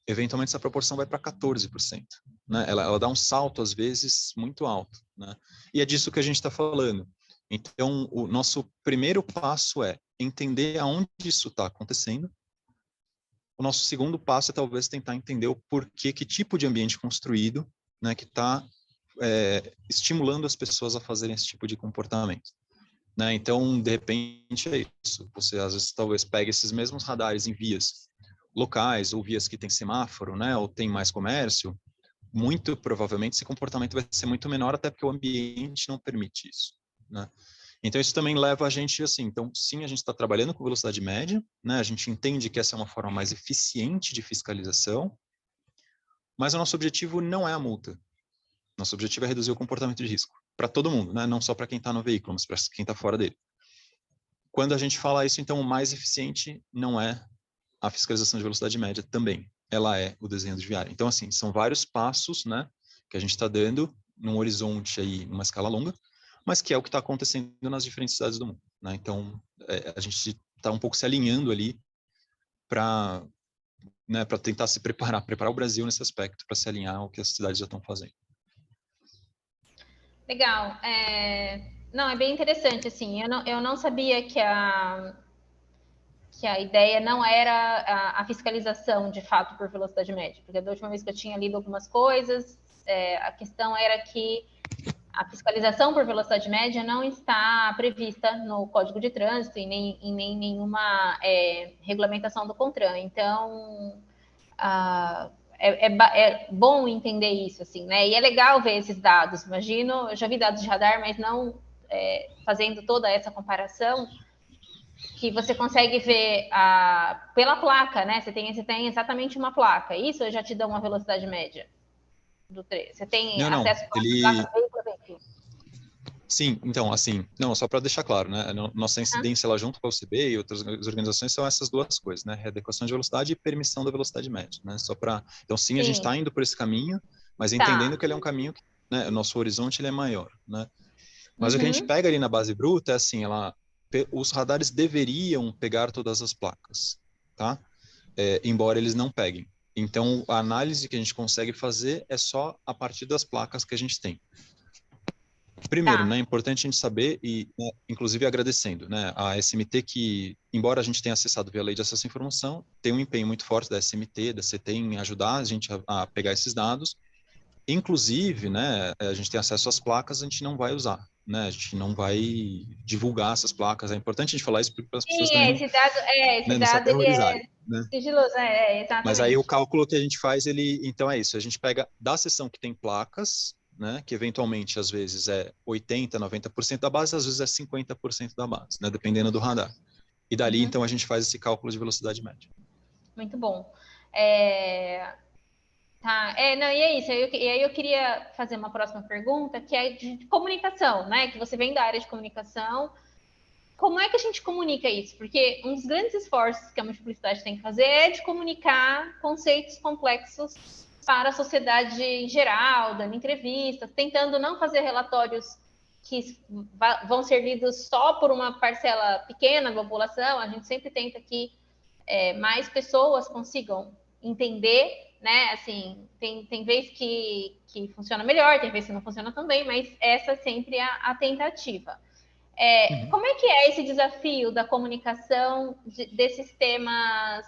eventualmente essa proporção vai para 14%. Né? Ela dá um salto, às vezes, muito alto. Né? E é disso que a gente está falando. Então, o nosso primeiro passo é entender aonde isso está acontecendo. O nosso segundo passo é talvez tentar entender o porquê, que tipo de ambiente construído, né, que está estimulando as pessoas a fazerem esse tipo de comportamento. Né? Então, de repente, é isso. Você, às vezes, talvez pegue esses mesmos radares em vias locais ou vias que tem semáforo, né, ou tem mais comércio, muito provavelmente esse comportamento vai ser muito menor, até porque o ambiente não permite isso, né? Então, isso também leva a gente, assim, então, sim, a gente está trabalhando com velocidade média, né? A gente entende que essa é uma forma mais eficiente de fiscalização, mas o nosso objetivo não é a multa. Nosso objetivo é reduzir o comportamento de risco para todo mundo, né? Não só para quem está no veículo, mas para quem está fora dele. Quando a gente fala isso, então, o mais eficiente não é a fiscalização de velocidade média também. Ela é o desenho de viária. Então, assim, são vários passos, né, que a gente está dando num horizonte aí, numa escala longa, mas que é o que está acontecendo nas diferentes cidades do mundo, né? Então, a gente está um pouco se alinhando ali para, né, para tentar se preparar o Brasil nesse aspecto, para se alinhar ao que as cidades já estão fazendo. Legal. Não, é bem interessante, assim, eu não sabia que a ideia não era a fiscalização, de fato, por velocidade média, porque da última vez que eu tinha lido algumas coisas, a questão era que a fiscalização por velocidade média não está prevista no Código de Trânsito e nem em nenhuma regulamentação do CONTRAN. Então, é bom entender isso, assim, né? E é legal ver esses dados. Imagino, eu já vi dados de radar, mas não fazendo toda essa comparação, que você consegue ver pela placa, né? Você tem exatamente uma placa. Isso já te dá uma velocidade média do trecho. Você tem Não, acesso a placa veículo a veículo. Sim, então, assim, não, só para deixar claro, né, nossa incidência lá junto com a UCB e outras organizações são essas duas coisas, né, readequação de velocidade e permissão da velocidade média, né, só para, então sim, a gente está indo por esse caminho, mas entendendo que ele é um caminho que, né, o nosso horizonte ele é maior, né, mas o que a gente pega ali na base bruta é assim, os radares deveriam pegar todas as placas, tá, embora eles não peguem, então a análise que a gente consegue fazer é só a partir das placas que a gente tem. Primeiro, né, é importante a gente saber, e né, inclusive agradecendo, né, a SMT que, embora a gente tenha acessado via lei de acesso à informação, tem um empenho muito forte da SMT, da CT em ajudar a gente a pegar esses dados. Inclusive, né, a gente tem acesso às placas, a gente não vai usar, né, a gente não vai divulgar essas placas. É importante a gente falar isso para as pessoas Sim, também esse não se dado ele aterrorizarem, né. sigiloso, Mas aí o exatamente. cálculo que a gente faz, então é isso, a gente pega da seção que tem placas, né, que eventualmente às vezes é 80, 90% da base, às vezes é 50% da base, né, dependendo do radar. E dali então a gente faz esse cálculo de velocidade média. Muito bom. Tá, não, e é isso. E aí eu queria fazer uma próxima pergunta, que é de comunicação, né? Que você vem da área de comunicação. Como é que a gente comunica isso? Porque um dos grandes esforços que a multiplicidade tem que fazer é de comunicar conceitos complexos para a sociedade em geral, dando entrevistas, tentando não fazer relatórios que vão ser lidos só por uma parcela pequena da população. A gente sempre tenta que mais pessoas consigam entender, né? Assim, tem vez que funciona melhor, tem vez que não funciona tão bem, mas essa é sempre a tentativa. Como é que é esse desafio da comunicação desses temas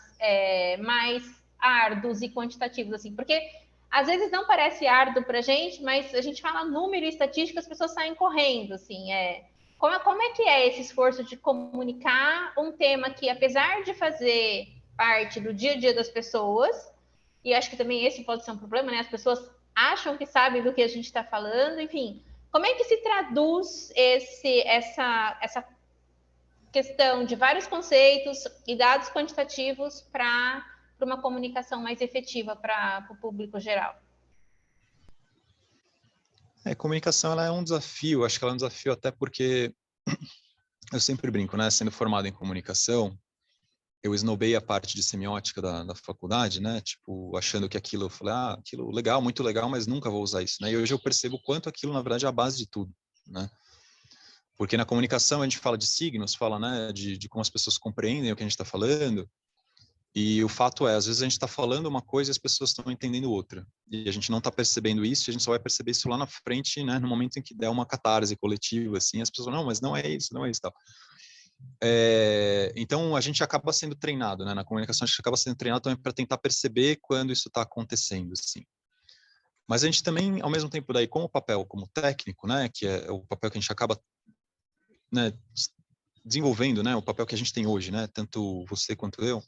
mais árduos e quantitativos, assim? Porque às vezes não parece árduo para a gente, mas a gente fala número e estatística, as pessoas saem correndo, assim. Como é que é esse esforço de comunicar um tema que, apesar de fazer parte do dia a dia das pessoas, e acho que também esse pode ser um problema, né? As pessoas acham que sabem do que a gente está falando, enfim. Como é que se traduz essa questão de vários conceitos e dados quantitativos para uma comunicação mais efetiva para o público geral? Comunicação ela é um desafio, acho que ela é um desafio até porque eu sempre brinco, né, sendo formado em comunicação, eu esnobei a parte de semiótica da faculdade, né, tipo, achando que aquilo, eu falei, aquilo legal, muito legal, mas nunca vou usar isso, né, e hoje eu percebo o quanto aquilo, na verdade, é a base de tudo, né, porque na comunicação a gente fala de signos, fala, né, de como as pessoas compreendem o que a gente está falando, e o fato é, às vezes a gente está falando uma coisa e as pessoas estão entendendo outra, e a gente não está percebendo isso, e a gente só vai perceber isso lá na frente, né, no momento em que der uma catarse coletiva, assim, as pessoas falam, não, mas não é isso, tal. Então a gente acaba sendo treinado, né? Na comunicação a gente acaba sendo treinado também para tentar perceber quando isso está acontecendo, assim. Mas a gente também, ao mesmo tempo daí, com o papel como técnico, né? Que é o papel que a gente acaba, né, desenvolvendo, né? O papel que a gente tem hoje, né? Tanto você quanto eu.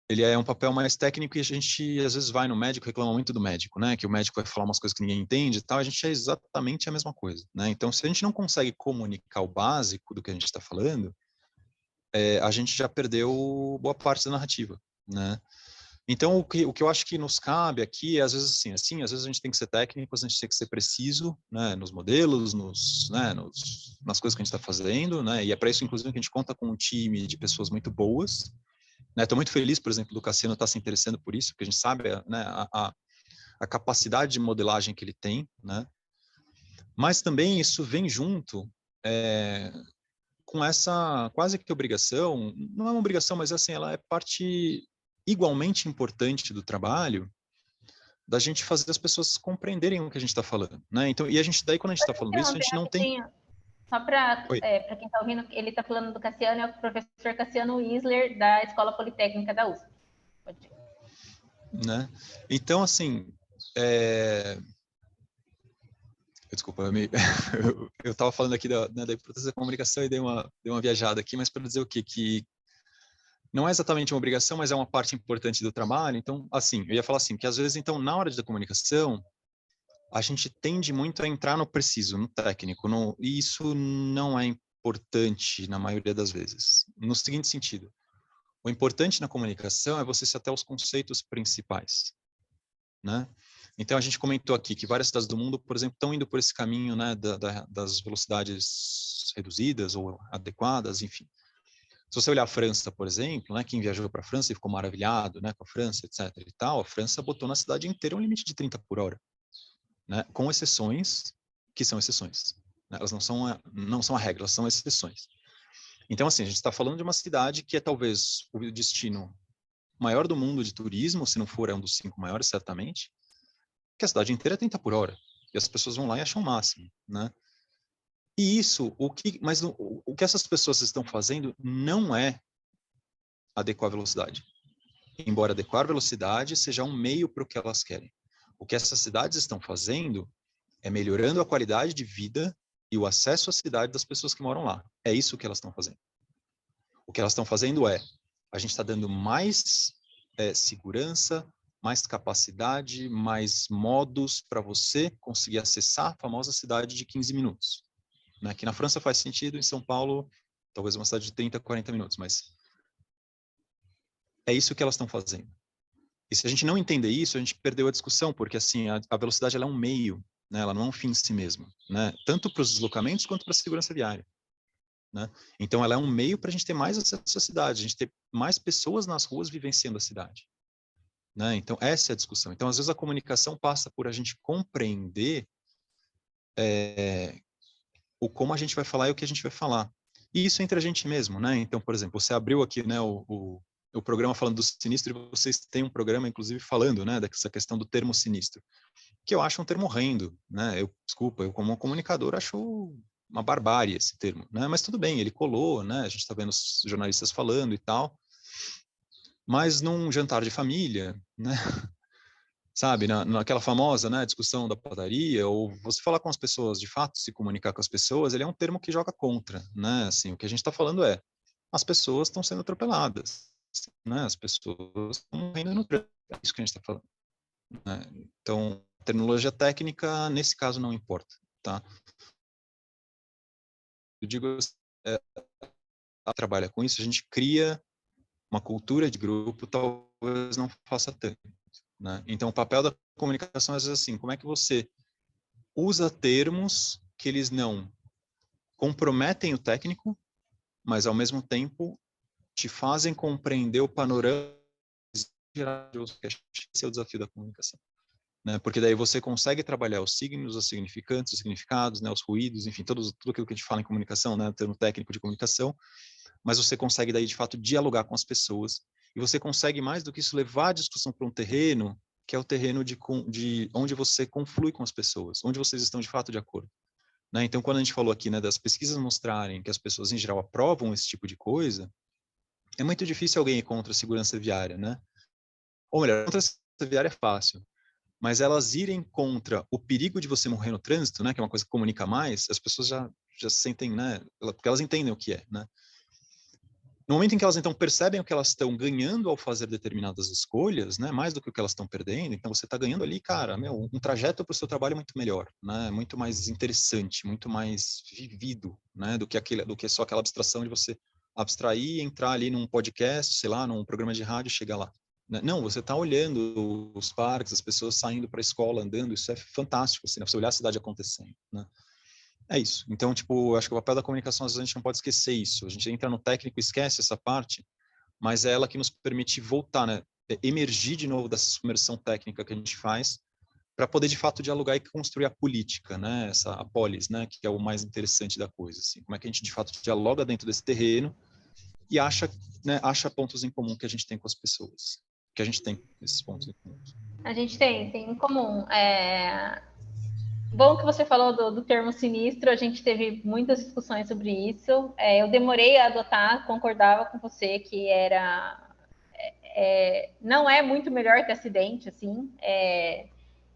ele é um papel mais técnico e a gente, às vezes, vai no médico, reclama muito do médico, né? Que o médico vai falar umas coisas que ninguém entende e tal, a gente é exatamente a mesma coisa, né? Então, se a gente não consegue comunicar o básico do que a gente está falando, a gente já perdeu boa parte da narrativa, né? Então, o que eu acho que nos cabe aqui é, às vezes, assim, às vezes a gente tem que ser técnico, a gente tem que ser preciso, né, nos modelos, nas coisas que a gente está fazendo, né, e é para isso, inclusive, que a gente conta com um time de pessoas muito boas, né, estou muito feliz, por exemplo, do Cassiano estar se interessando por isso, porque a gente sabe, né, a capacidade de modelagem que ele tem, né, mas também isso vem junto com essa quase que obrigação, não é uma obrigação, mas assim, ela é parte igualmente importante do trabalho, da gente fazer as pessoas compreenderem o que a gente está falando, né? Então, e a gente daí quando a gente está falando isso, a gente não tem. Só para quem está ouvindo, ele está falando do Cassiano, é o professor Cassiano Wisler, da Escola Politécnica da USP. Né? Então, assim, desculpa, eu estava falando aqui da importância da comunicação e dei uma viajada aqui, mas para dizer o quê? Que não é exatamente uma obrigação, mas é uma parte importante do trabalho. Então, assim, eu ia falar assim, que às vezes, então, na hora da comunicação, a gente tende muito a entrar no preciso, no técnico, e isso não é importante na maioria das vezes. No seguinte sentido, o importante na comunicação é você se ater aos conceitos principais, né? Então, a gente comentou aqui que várias cidades do mundo, por exemplo, estão indo por esse caminho, né, das velocidades reduzidas ou adequadas, enfim. Se você olhar a França, por exemplo, né, quem viajou para a França e ficou maravilhado, né, com a França, etc. e tal, a França botou na cidade inteira um limite de 30 por hora, né, com exceções que são exceções. Né, elas não são a regra, elas são exceções. Então, assim, a gente está falando de uma cidade que é talvez o destino maior do mundo de turismo, se não for um dos 5 maiores, certamente, que a cidade inteira é 30 por hora. E as pessoas vão lá e acham o máximo, né? E isso, mas o que essas pessoas estão fazendo não é adequar a velocidade. Embora adequar a velocidade seja um meio para o que elas querem. O que essas cidades estão fazendo é melhorando a qualidade de vida e o acesso à cidade das pessoas que moram lá. É isso que elas estão fazendo. O que elas estão fazendo a gente está dando mais segurança, mais capacidade, mais modos para você conseguir acessar a famosa cidade de 15 minutos. Né? Aqui na França faz sentido, em São Paulo, talvez uma cidade de 30, 40 minutos, mas é isso que elas estão fazendo. E se a gente não entender isso, a gente perdeu a discussão, porque assim, a velocidade ela é um meio, né? Ela não é um fim em si mesma, né? Tanto para os deslocamentos quanto para a segurança viária. Né? Então, ela é um meio para a gente ter mais acesso à cidade, a gente ter mais pessoas nas ruas vivenciando a cidade. Né? Então, essa é a discussão. Então, às vezes, a comunicação passa por a gente compreender o como a gente vai falar e o que a gente vai falar. E isso entre a gente mesmo, né? Então, por exemplo, você abriu aqui, né, o programa falando do sinistro e vocês têm um programa, inclusive, falando, né, dessa questão do termo sinistro, que eu acho um termo horrendo, né? Desculpa, eu como comunicador acho uma barbárie esse termo, né? Mas tudo bem, ele colou, né? A gente está vendo os jornalistas falando e tal, mas num jantar de família, né? Sabe, naquela famosa, né, discussão da padaria, ou você falar com as pessoas, de fato, se comunicar com as pessoas, ele é um termo que joga contra, né? Assim, o que a gente está falando as pessoas estão sendo atropeladas, né? As pessoas estão morrendo no trânsito, é isso que a gente está falando. Né? Então, a terminologia técnica, nesse caso, não importa, tá? Eu digo, trabalha com isso, a gente cria uma cultura de grupo, talvez não faça tanto, né? Então, o papel da comunicação, às vezes, assim, como é que você usa termos que eles não comprometem o técnico, mas, ao mesmo tempo, te fazem compreender o panorama geral, que esse é o desafio da comunicação. Né? Porque daí você consegue trabalhar os signos, os significantes, os significados, né, os ruídos, enfim, tudo aquilo que a gente fala em comunicação, né, termo técnico de comunicação, mas você consegue daí, de fato, dialogar com as pessoas, e você consegue, mais do que isso, levar a discussão para um terreno, que é o terreno de onde você conflui com as pessoas, onde vocês estão, de fato, de acordo. Né? Então, quando a gente falou aqui, né, das pesquisas mostrarem que as pessoas, em geral, aprovam esse tipo de coisa, é muito difícil alguém ir contra a segurança viária, né? Ou melhor, contra a segurança viária é fácil, mas elas irem contra o perigo de você morrer no trânsito, né, que é uma coisa que comunica mais, as pessoas já se sentem, né, porque elas entendem o que é, né? No momento em que elas, então, percebem o que elas estão ganhando ao fazer determinadas escolhas, né, mais do que o que elas estão perdendo, então você está ganhando ali, cara, um trajeto para o seu trabalho muito melhor, né, muito mais interessante, muito mais vivido, né, do que só aquela abstração de você abstrair, entrar ali num podcast, sei lá, num programa de rádio e chegar lá. Né? Não, você está olhando os parques, as pessoas saindo para a escola, andando, isso é fantástico, assim, né, você olhar a cidade acontecendo, né? É isso. Então, tipo, acho que o papel da comunicação, às vezes, a gente não pode esquecer isso. A gente entra no técnico e esquece essa parte, mas é ela que nos permite voltar, né? Emergir de novo dessa submersão técnica que a gente faz, para poder, de fato, dialogar e construir a política, né? A polis, né? Que é o mais interessante da coisa, assim. Como é que a gente, de fato, dialoga dentro desse terreno e acha, né? Acha pontos em comum que a gente tem com as pessoas. Que a gente tem esses pontos em comum. A gente tem em comum. Bom que você falou do termo sinistro, a gente teve muitas discussões sobre isso. Eu demorei a adotar, concordava com você que não é muito melhor que acidente, assim.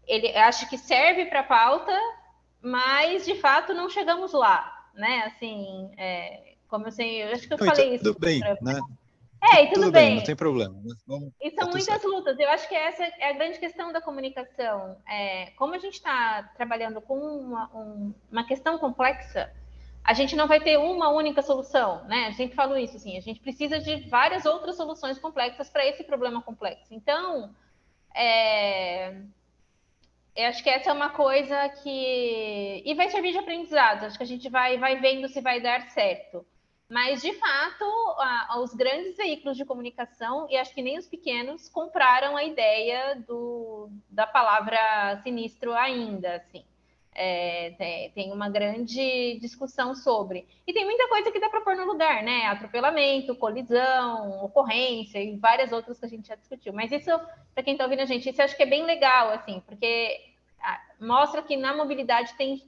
Ele acho que serve para a pauta, mas de fato não chegamos lá, né? Assim, como eu sei, eu acho que eu Não, e falei isso. tudo bem, né? E tudo Tudo bem, não bem. tem problema. Né? E Tá são tudo muitas certo. lutas. Eu acho que essa é a grande questão da comunicação. Como a gente está trabalhando com uma questão complexa, a gente não vai ter uma única solução, né? Eu sempre falo isso, assim, a gente precisa de várias outras soluções complexas para esse problema complexo. Então, eu acho que essa é uma coisa que. E vai servir de aprendizado. Acho que a gente vai vendo se vai dar certo. Mas, de fato, os grandes veículos de comunicação, e acho que nem os pequenos, compraram a ideia da palavra sinistro ainda, assim. Tem uma grande discussão sobre. E tem muita coisa que dá para pôr no lugar, né? Atropelamento, colisão, ocorrência e várias outras que a gente já discutiu. Mas isso, para quem está ouvindo a gente, isso eu acho que é bem legal, assim, porque mostra que na mobilidade tem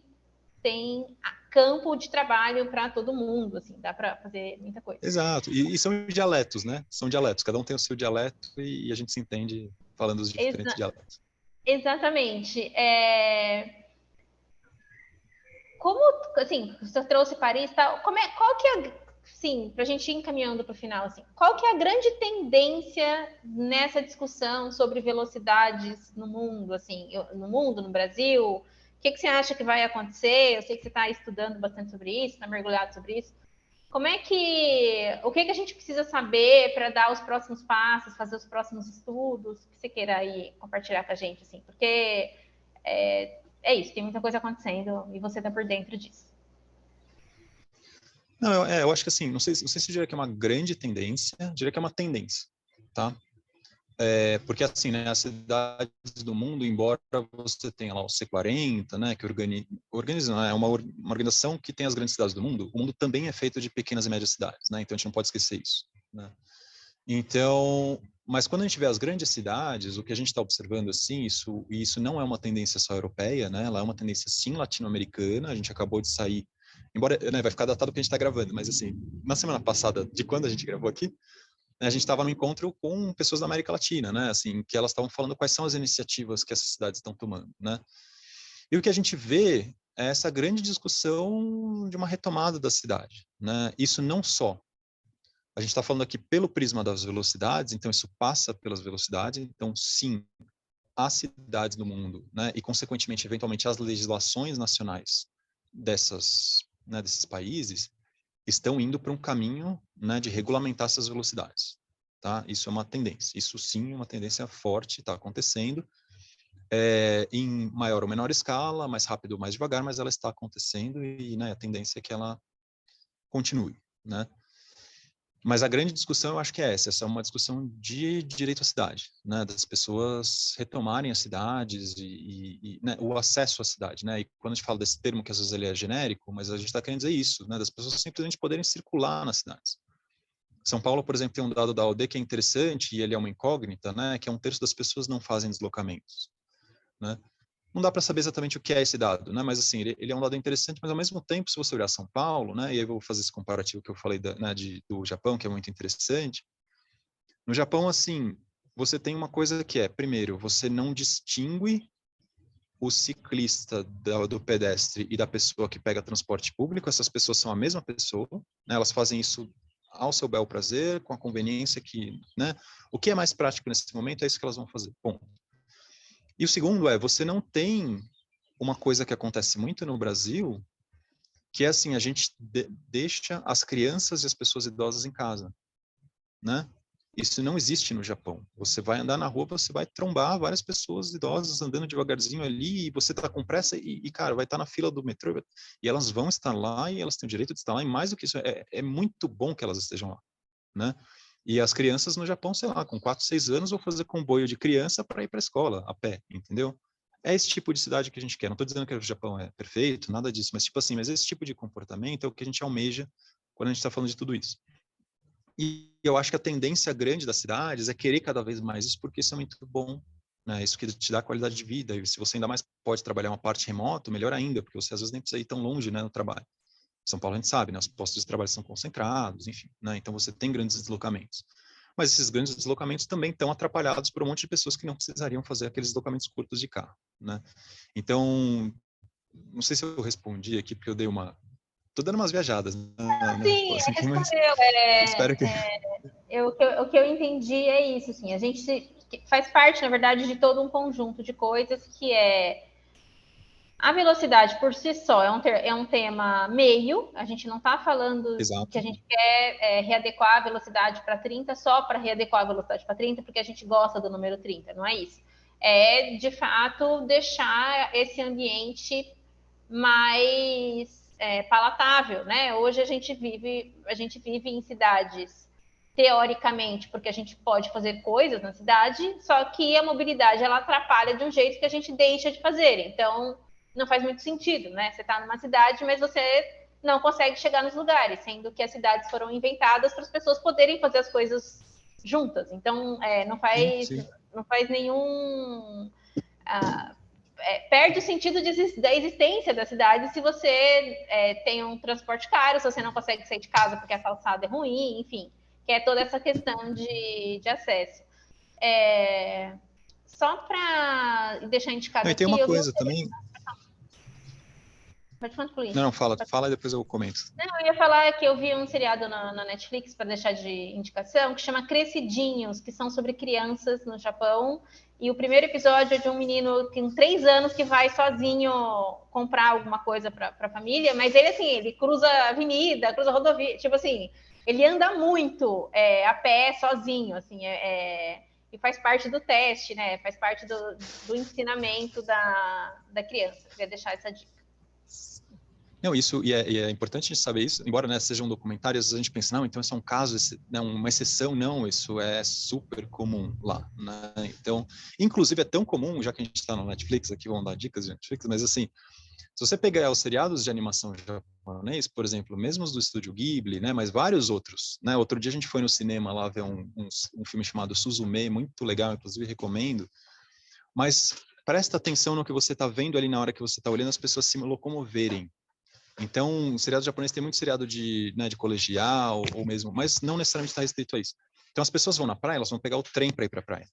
campo de trabalho para todo mundo, assim, dá para fazer muita coisa. Exato. E são dialetos, né? São dialetos. Cada um tem o seu dialeto e a gente se entende falando os diferentes dialetos. Exatamente. Como, assim, você trouxe Paris, tal, qual que é, sim, para a gente ir encaminhando para o final, assim, qual que é a grande tendência nessa discussão sobre velocidades no mundo, assim, no Brasil? O que você acha que vai acontecer? Eu sei que você está estudando bastante sobre isso, está mergulhado sobre isso. O que a gente precisa saber para dar os próximos passos, fazer os próximos estudos, que você queira aí compartilhar com a gente, assim, porque é isso, tem muita coisa acontecendo e você está por dentro disso. Não, eu acho que assim, não sei se eu diria que é uma grande tendência, eu diria que é uma tendência, tá? Porque assim, né, as cidades do mundo, embora você tenha lá o C40, né, que organiza, né, é uma organização que tem as grandes cidades do mundo, o mundo também é feito de pequenas e médias cidades, né? Então a gente não pode esquecer isso, né? Então, mas quando a gente vê as grandes cidades, o que a gente está observando assim, isso não é uma tendência só europeia, né? Ela é uma tendência sim latino-americana. A gente acabou de sair, embora, né, vai ficar datado que a gente está gravando, mas assim, na semana passada, de quando a gente gravou aqui, né, a gente estava no encontro com pessoas da América Latina, né? Assim, que elas estavam falando quais são as iniciativas que essas cidades estão tomando, né? E o que a gente vê é essa grande discussão de uma retomada da cidade, né? Isso não só a gente está falando aqui pelo prisma das velocidades, então isso passa pelas velocidades. Então, sim, as cidades do mundo, né, e consequentemente, eventualmente, as legislações nacionais né, desses países estão indo para um caminho, né, de regulamentar essas velocidades. Tá? Isso é uma tendência. Isso sim é uma tendência forte, está acontecendo. Em maior ou menor escala, mais rápido ou mais devagar, mas ela está acontecendo e, né, a tendência é que ela continue, né? Mas a grande discussão, eu acho que é essa é uma discussão de direito à cidade, né, das pessoas retomarem as cidades né, o acesso à cidade, né, e quando a gente fala desse termo que às vezes ele é genérico, mas a gente está querendo dizer isso, né, das pessoas simplesmente poderem circular nas cidades. São Paulo, por exemplo, tem um dado da OD que é interessante e ele é uma incógnita, né, que é 1/3 das pessoas não fazem deslocamentos, né. Não dá para saber exatamente o que é esse dado, né? Mas assim, ele é um dado interessante, mas ao mesmo tempo, se você olhar São Paulo, né? E aí eu vou fazer esse comparativo que eu falei né, do Japão, que é muito interessante. No Japão, assim, você tem uma coisa que é, primeiro, você não distingue o ciclista do pedestre e da pessoa que pega transporte público. Essas pessoas são a mesma pessoa, né? Elas fazem isso ao seu bel prazer, com a conveniência que, né? O que é mais prático nesse momento é isso que elas vão fazer. Bom. E o segundo você não tem uma coisa que acontece muito no Brasil, que é assim, a gente deixa as crianças e as pessoas idosas em casa, né? Isso não existe no Japão. Você vai andar na rua, você vai trombar várias pessoas idosas andando devagarzinho ali, e você tá com pressa cara, vai estar na fila do metrô, e elas vão estar lá, e elas têm o direito de estar lá, e mais do que isso, é muito bom que elas estejam lá, né? E as crianças no Japão, sei lá, com 4, 6 anos, vão fazer comboio de criança para ir para a escola, a pé, entendeu? É esse tipo de cidade que a gente quer. Não estou dizendo que o Japão é perfeito, nada disso, mas tipo assim, mas esse tipo de comportamento é o que a gente almeja quando a gente está falando de tudo isso. E eu acho que a tendência grande das cidades é querer cada vez mais isso, porque isso é muito bom, né? Isso que te dá qualidade de vida. E se você ainda mais pode trabalhar uma parte remoto, melhor ainda, porque você às vezes nem precisa ir tão longe, né, no trabalho. Em São Paulo a gente sabe, né? Os postos de trabalho são concentrados, enfim, né? Então você tem grandes deslocamentos. Mas esses grandes deslocamentos também estão atrapalhados por um monte de pessoas que não precisariam fazer aqueles deslocamentos curtos de carro, né? Então, não sei se eu respondi aqui, porque eu dei uma... Tô dando umas viajadas na Sim, resposta aqui, mas respondeu. espero que... O que eu entendi é isso, assim, a gente faz parte, na verdade, de todo um conjunto de coisas que é a velocidade por si só é um tema meio, a gente não está falando que Exato. a gente quer readequar a velocidade para 30 só para readequar a velocidade para 30, porque a gente gosta do número 30, não é isso. É, de fato, deixar esse ambiente mais palatável, né? Hoje a gente vive em cidades teoricamente, porque a gente pode fazer coisas na cidade, só que a mobilidade ela atrapalha de um jeito que a gente deixa de fazer. Então, não faz muito sentido, né? Você está numa cidade, mas você não consegue chegar nos lugares, sendo que as cidades foram inventadas para as pessoas poderem fazer as coisas juntas. Então, Sim, sim. não faz nenhum perde o sentido da existência da cidade se você tem um transporte caro, se você não consegue sair de casa porque a calçada é ruim, enfim, que é toda essa questão de acesso. Só para deixar indicado Não, e tem aqui, uma eu vi um... coisa também... Pode concluir. Não, fala e depois eu comento. Não, eu ia falar que eu vi um seriado na Netflix, para deixar de indicação, que chama Crescidinhos, que são sobre crianças no Japão. E o primeiro episódio é de um menino que tem 3 anos que vai sozinho comprar alguma coisa para a família, mas ele, assim, ele cruza a avenida, cruza a rodovia, tipo assim, ele anda muito a pé, sozinho, assim, e faz parte do teste, né? Faz parte do ensinamento da criança. Queria deixar essa dica. Não, isso, e é importante a gente saber isso, embora, né, seja um documentário, às vezes a gente pensa, não, então isso é um caso, né, uma exceção, não, isso é super comum lá, né? Então, inclusive é tão comum, já que a gente está no Netflix, aqui vamos dar dicas de Netflix, mas assim, se você pegar os seriados de animação japonês, por exemplo, mesmo os do estúdio Ghibli, né, mas vários outros, né, outro dia a gente foi no cinema lá ver um filme chamado Suzume, muito legal, inclusive recomendo, mas presta atenção no que você está vendo ali na hora que você está olhando as pessoas se locomoverem. Então, o seriado japonês tem muito seriado de colegial ou mesmo, mas não necessariamente está restrito a isso. Então, as pessoas vão na praia, elas vão pegar o trem para ir para a praia,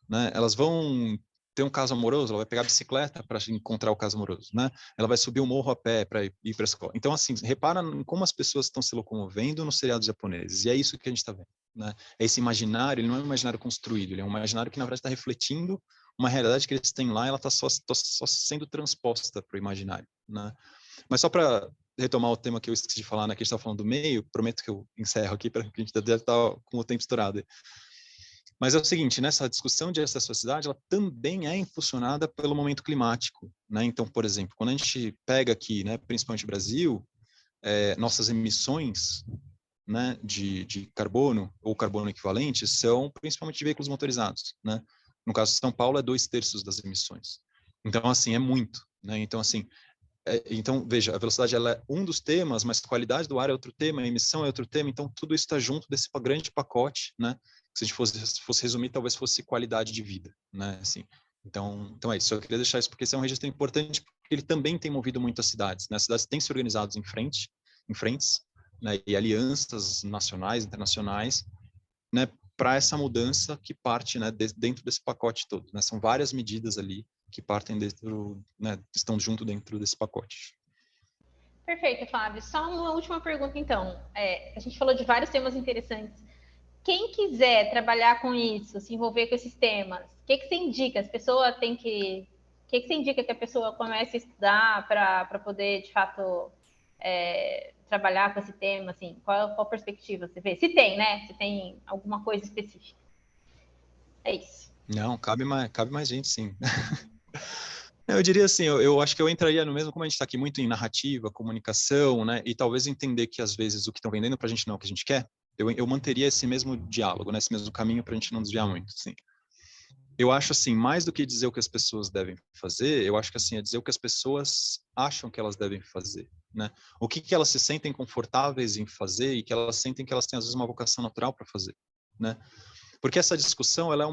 né? Elas vão ter um caso amoroso, ela vai pegar a bicicleta para encontrar o caso amoroso, né? Ela vai subir o morro a pé para ir para a escola. Então, assim, repara em como as pessoas estão se locomovendo nos seriados japoneses. E é isso que a gente está vendo, né? É esse imaginário, ele não é um imaginário construído, ele é um imaginário que, na verdade, está refletindo uma realidade que eles têm lá, ela está só sendo transposta para o imaginário, né? Mas só para retomar o tema que eu esqueci de falar, né, que a gente estava falando do meio, prometo que eu encerro aqui, para que a gente deve estar com o tempo estourado. Mas é o seguinte, nessa discussão de acesso à cidade, ela também é impulsionada pelo momento climático, né? Então, por exemplo, quando a gente pega aqui, né, principalmente o Brasil, nossas emissões, né, de carbono ou carbono equivalente são principalmente de veículos motorizados, né? No caso de São Paulo, é 2/3 das emissões. Então, assim, é muito, né? Então, assim, então, veja, a velocidade ela é um dos temas, mas qualidade do ar é outro tema, a emissão é outro tema, então tudo isso está junto desse grande pacote, né? Se a gente fosse resumir, talvez fosse qualidade de vida, né? Assim, então é isso. Eu queria deixar isso porque esse é um registro importante, porque ele também tem movido muito as cidades, né? As cidades têm se organizado em frentes, né? E alianças nacionais, internacionais, né? Para essa mudança que parte, né? Dentro desse pacote todo, né? São várias medidas ali que partem dentro, né, estão junto dentro desse pacote. Perfeito, Flávio. Só uma última pergunta, então. A gente falou de vários temas interessantes. Quem quiser trabalhar com isso, se envolver com esses temas, o que você indica? As pessoas têm que... O que você indica que a pessoa comece a estudar para poder, de fato, trabalhar com esse tema? Assim, qual perspectiva você vê? Se tem, né? Se tem alguma coisa específica. É isso. Não, cabe mais gente, sim. Eu diria assim, eu acho que eu entraria no mesmo, como a gente está aqui muito em narrativa, comunicação, né? E talvez entender que às vezes o que estão vendendo para a gente não é o que a gente quer. Eu manteria esse mesmo diálogo, né? Esse mesmo caminho para a gente não desviar muito, sim. Eu acho assim, mais do que dizer o que as pessoas devem fazer, eu acho que assim é dizer o que as pessoas acham que elas devem fazer, né? O que elas se sentem confortáveis em fazer e que elas sentem que elas têm às vezes uma vocação natural para fazer, né? Porque essa discussão ela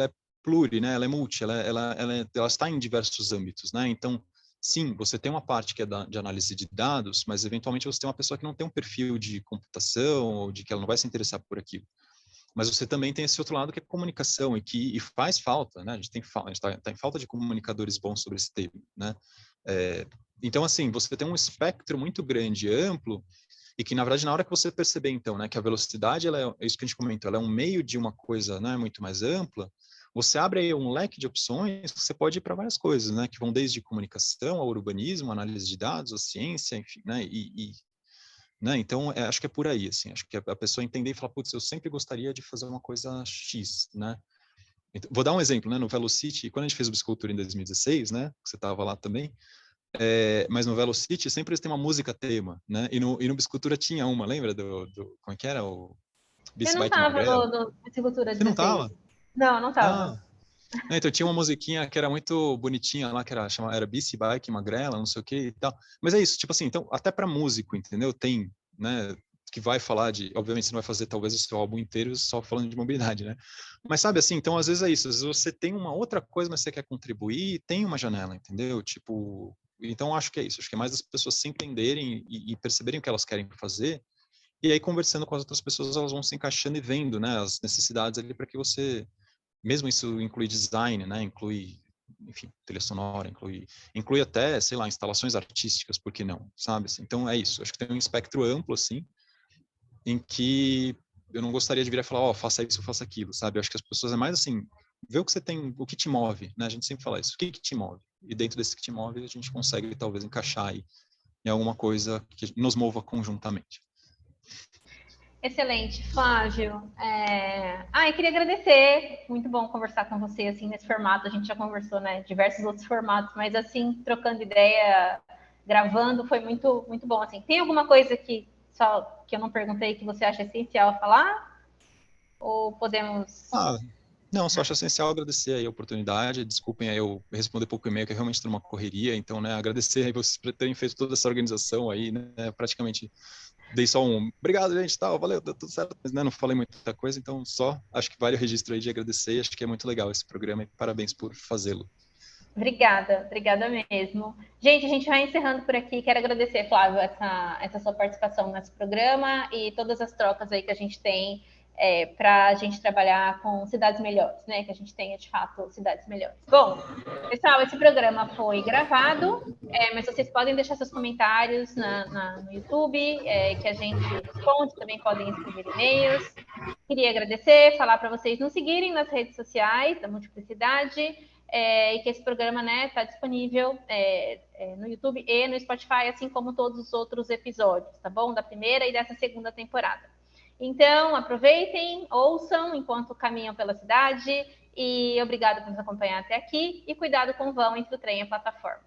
é pluri, né? Ela é multi, ela está em diversos âmbitos, né? Então, sim, você tem uma parte que é de análise de dados, mas eventualmente você tem uma pessoa que não tem um perfil de computação ou de que ela não vai se interessar por aquilo. Mas você também tem esse outro lado que é comunicação e faz falta, né? A gente está em falta de comunicadores bons sobre esse tema, né? Então, assim, você tem um espectro muito grande, amplo, e que, na verdade, na hora que você perceber, então, né, que a velocidade, é isso que a gente comentou, ela é um meio de uma coisa, né, muito mais ampla, você abre aí um leque de opções, você pode ir para várias coisas, né, que vão desde comunicação ao urbanismo, análise de dados, a ciência, enfim, né, né, então, acho que é por aí, assim, acho que a pessoa entender e falar, putz, eu sempre gostaria de fazer uma coisa X, né. Então, vou dar um exemplo, né, no Velocity, quando a gente fez o Biscultura em 2016, né, você estava lá também, mas no Velocity sempre eles têm uma música tema, né? E no Biscultura tinha uma, lembra como é que era? O Eu Beast não Bike estava Magrela? no Viticultura Você não 16. tava? Não, não estava. Ah, então tinha uma musiquinha que era muito bonitinha lá, que era Beast Bike Magrela, não sei o que e tal. Mas é isso, tipo assim, então, até para músico, entendeu? Tem, né? Que vai falar de, obviamente você não vai fazer talvez o seu álbum inteiro só falando de mobilidade, né? Mas sabe assim, então às vezes é isso, às vezes você tem uma outra coisa, mas você quer contribuir, tem uma janela, entendeu? Tipo, então acho que é isso, acho que é mais as pessoas se entenderem e perceberem o que elas querem fazer, e aí conversando com as outras pessoas, elas vão se encaixando e vendo, né, as necessidades ali para que você, mesmo isso inclui design, né, inclui, enfim, trilha sonora, inclui até, sei lá, instalações artísticas, por que não, sabe? Assim, então é isso, acho que tem um espectro amplo, assim, em que eu não gostaria de vir a falar, ó, faça isso, faça aquilo, sabe? Eu acho que as pessoas é mais assim, ver o que você tem, o que te move, né? A gente sempre fala isso, o que te move? E dentro desse que te move, a gente consegue talvez encaixar aí em alguma coisa que nos mova conjuntamente. Excelente, Flávio. Eu queria agradecer. Muito bom conversar com você assim nesse formato. A gente já conversou, né, diversos outros formatos, mas assim trocando ideia, gravando, foi muito, muito bom. Assim, tem alguma coisa que eu não perguntei que você acha essencial falar? Ou podemos? Não, só acho essencial agradecer aí a oportunidade. Desculpem aí eu responder pouco e-mail, que eu realmente estou numa correria. Então, né, agradecer aí vocês por terem feito toda essa organização aí, né? Praticamente dei só um obrigado, gente, tal, valeu, deu tudo certo. Mas, né, não falei muita coisa, então só acho que vale o registro aí de agradecer. Acho que é muito legal esse programa e parabéns por fazê-lo. Obrigada mesmo. Gente, a gente vai encerrando por aqui. Quero agradecer, Flávio, essa sua participação nesse programa e todas as trocas aí que a gente tem para a gente trabalhar com cidades melhores, né? Que a gente tenha, de fato, cidades melhores. Bom, pessoal, esse programa foi gravado, mas vocês podem deixar seus comentários no YouTube, que a gente responde, também podem escrever e-mails. Queria agradecer, falar para vocês nos seguirem nas redes sociais da Multiplicidade, e que esse programa está disponível no YouTube e no Spotify, assim como todos os outros episódios, tá bom? Da primeira e dessa segunda temporada. Então, aproveitem, ouçam enquanto caminham pela cidade e obrigado por nos acompanhar até aqui e cuidado com o vão entre o trem e a plataforma.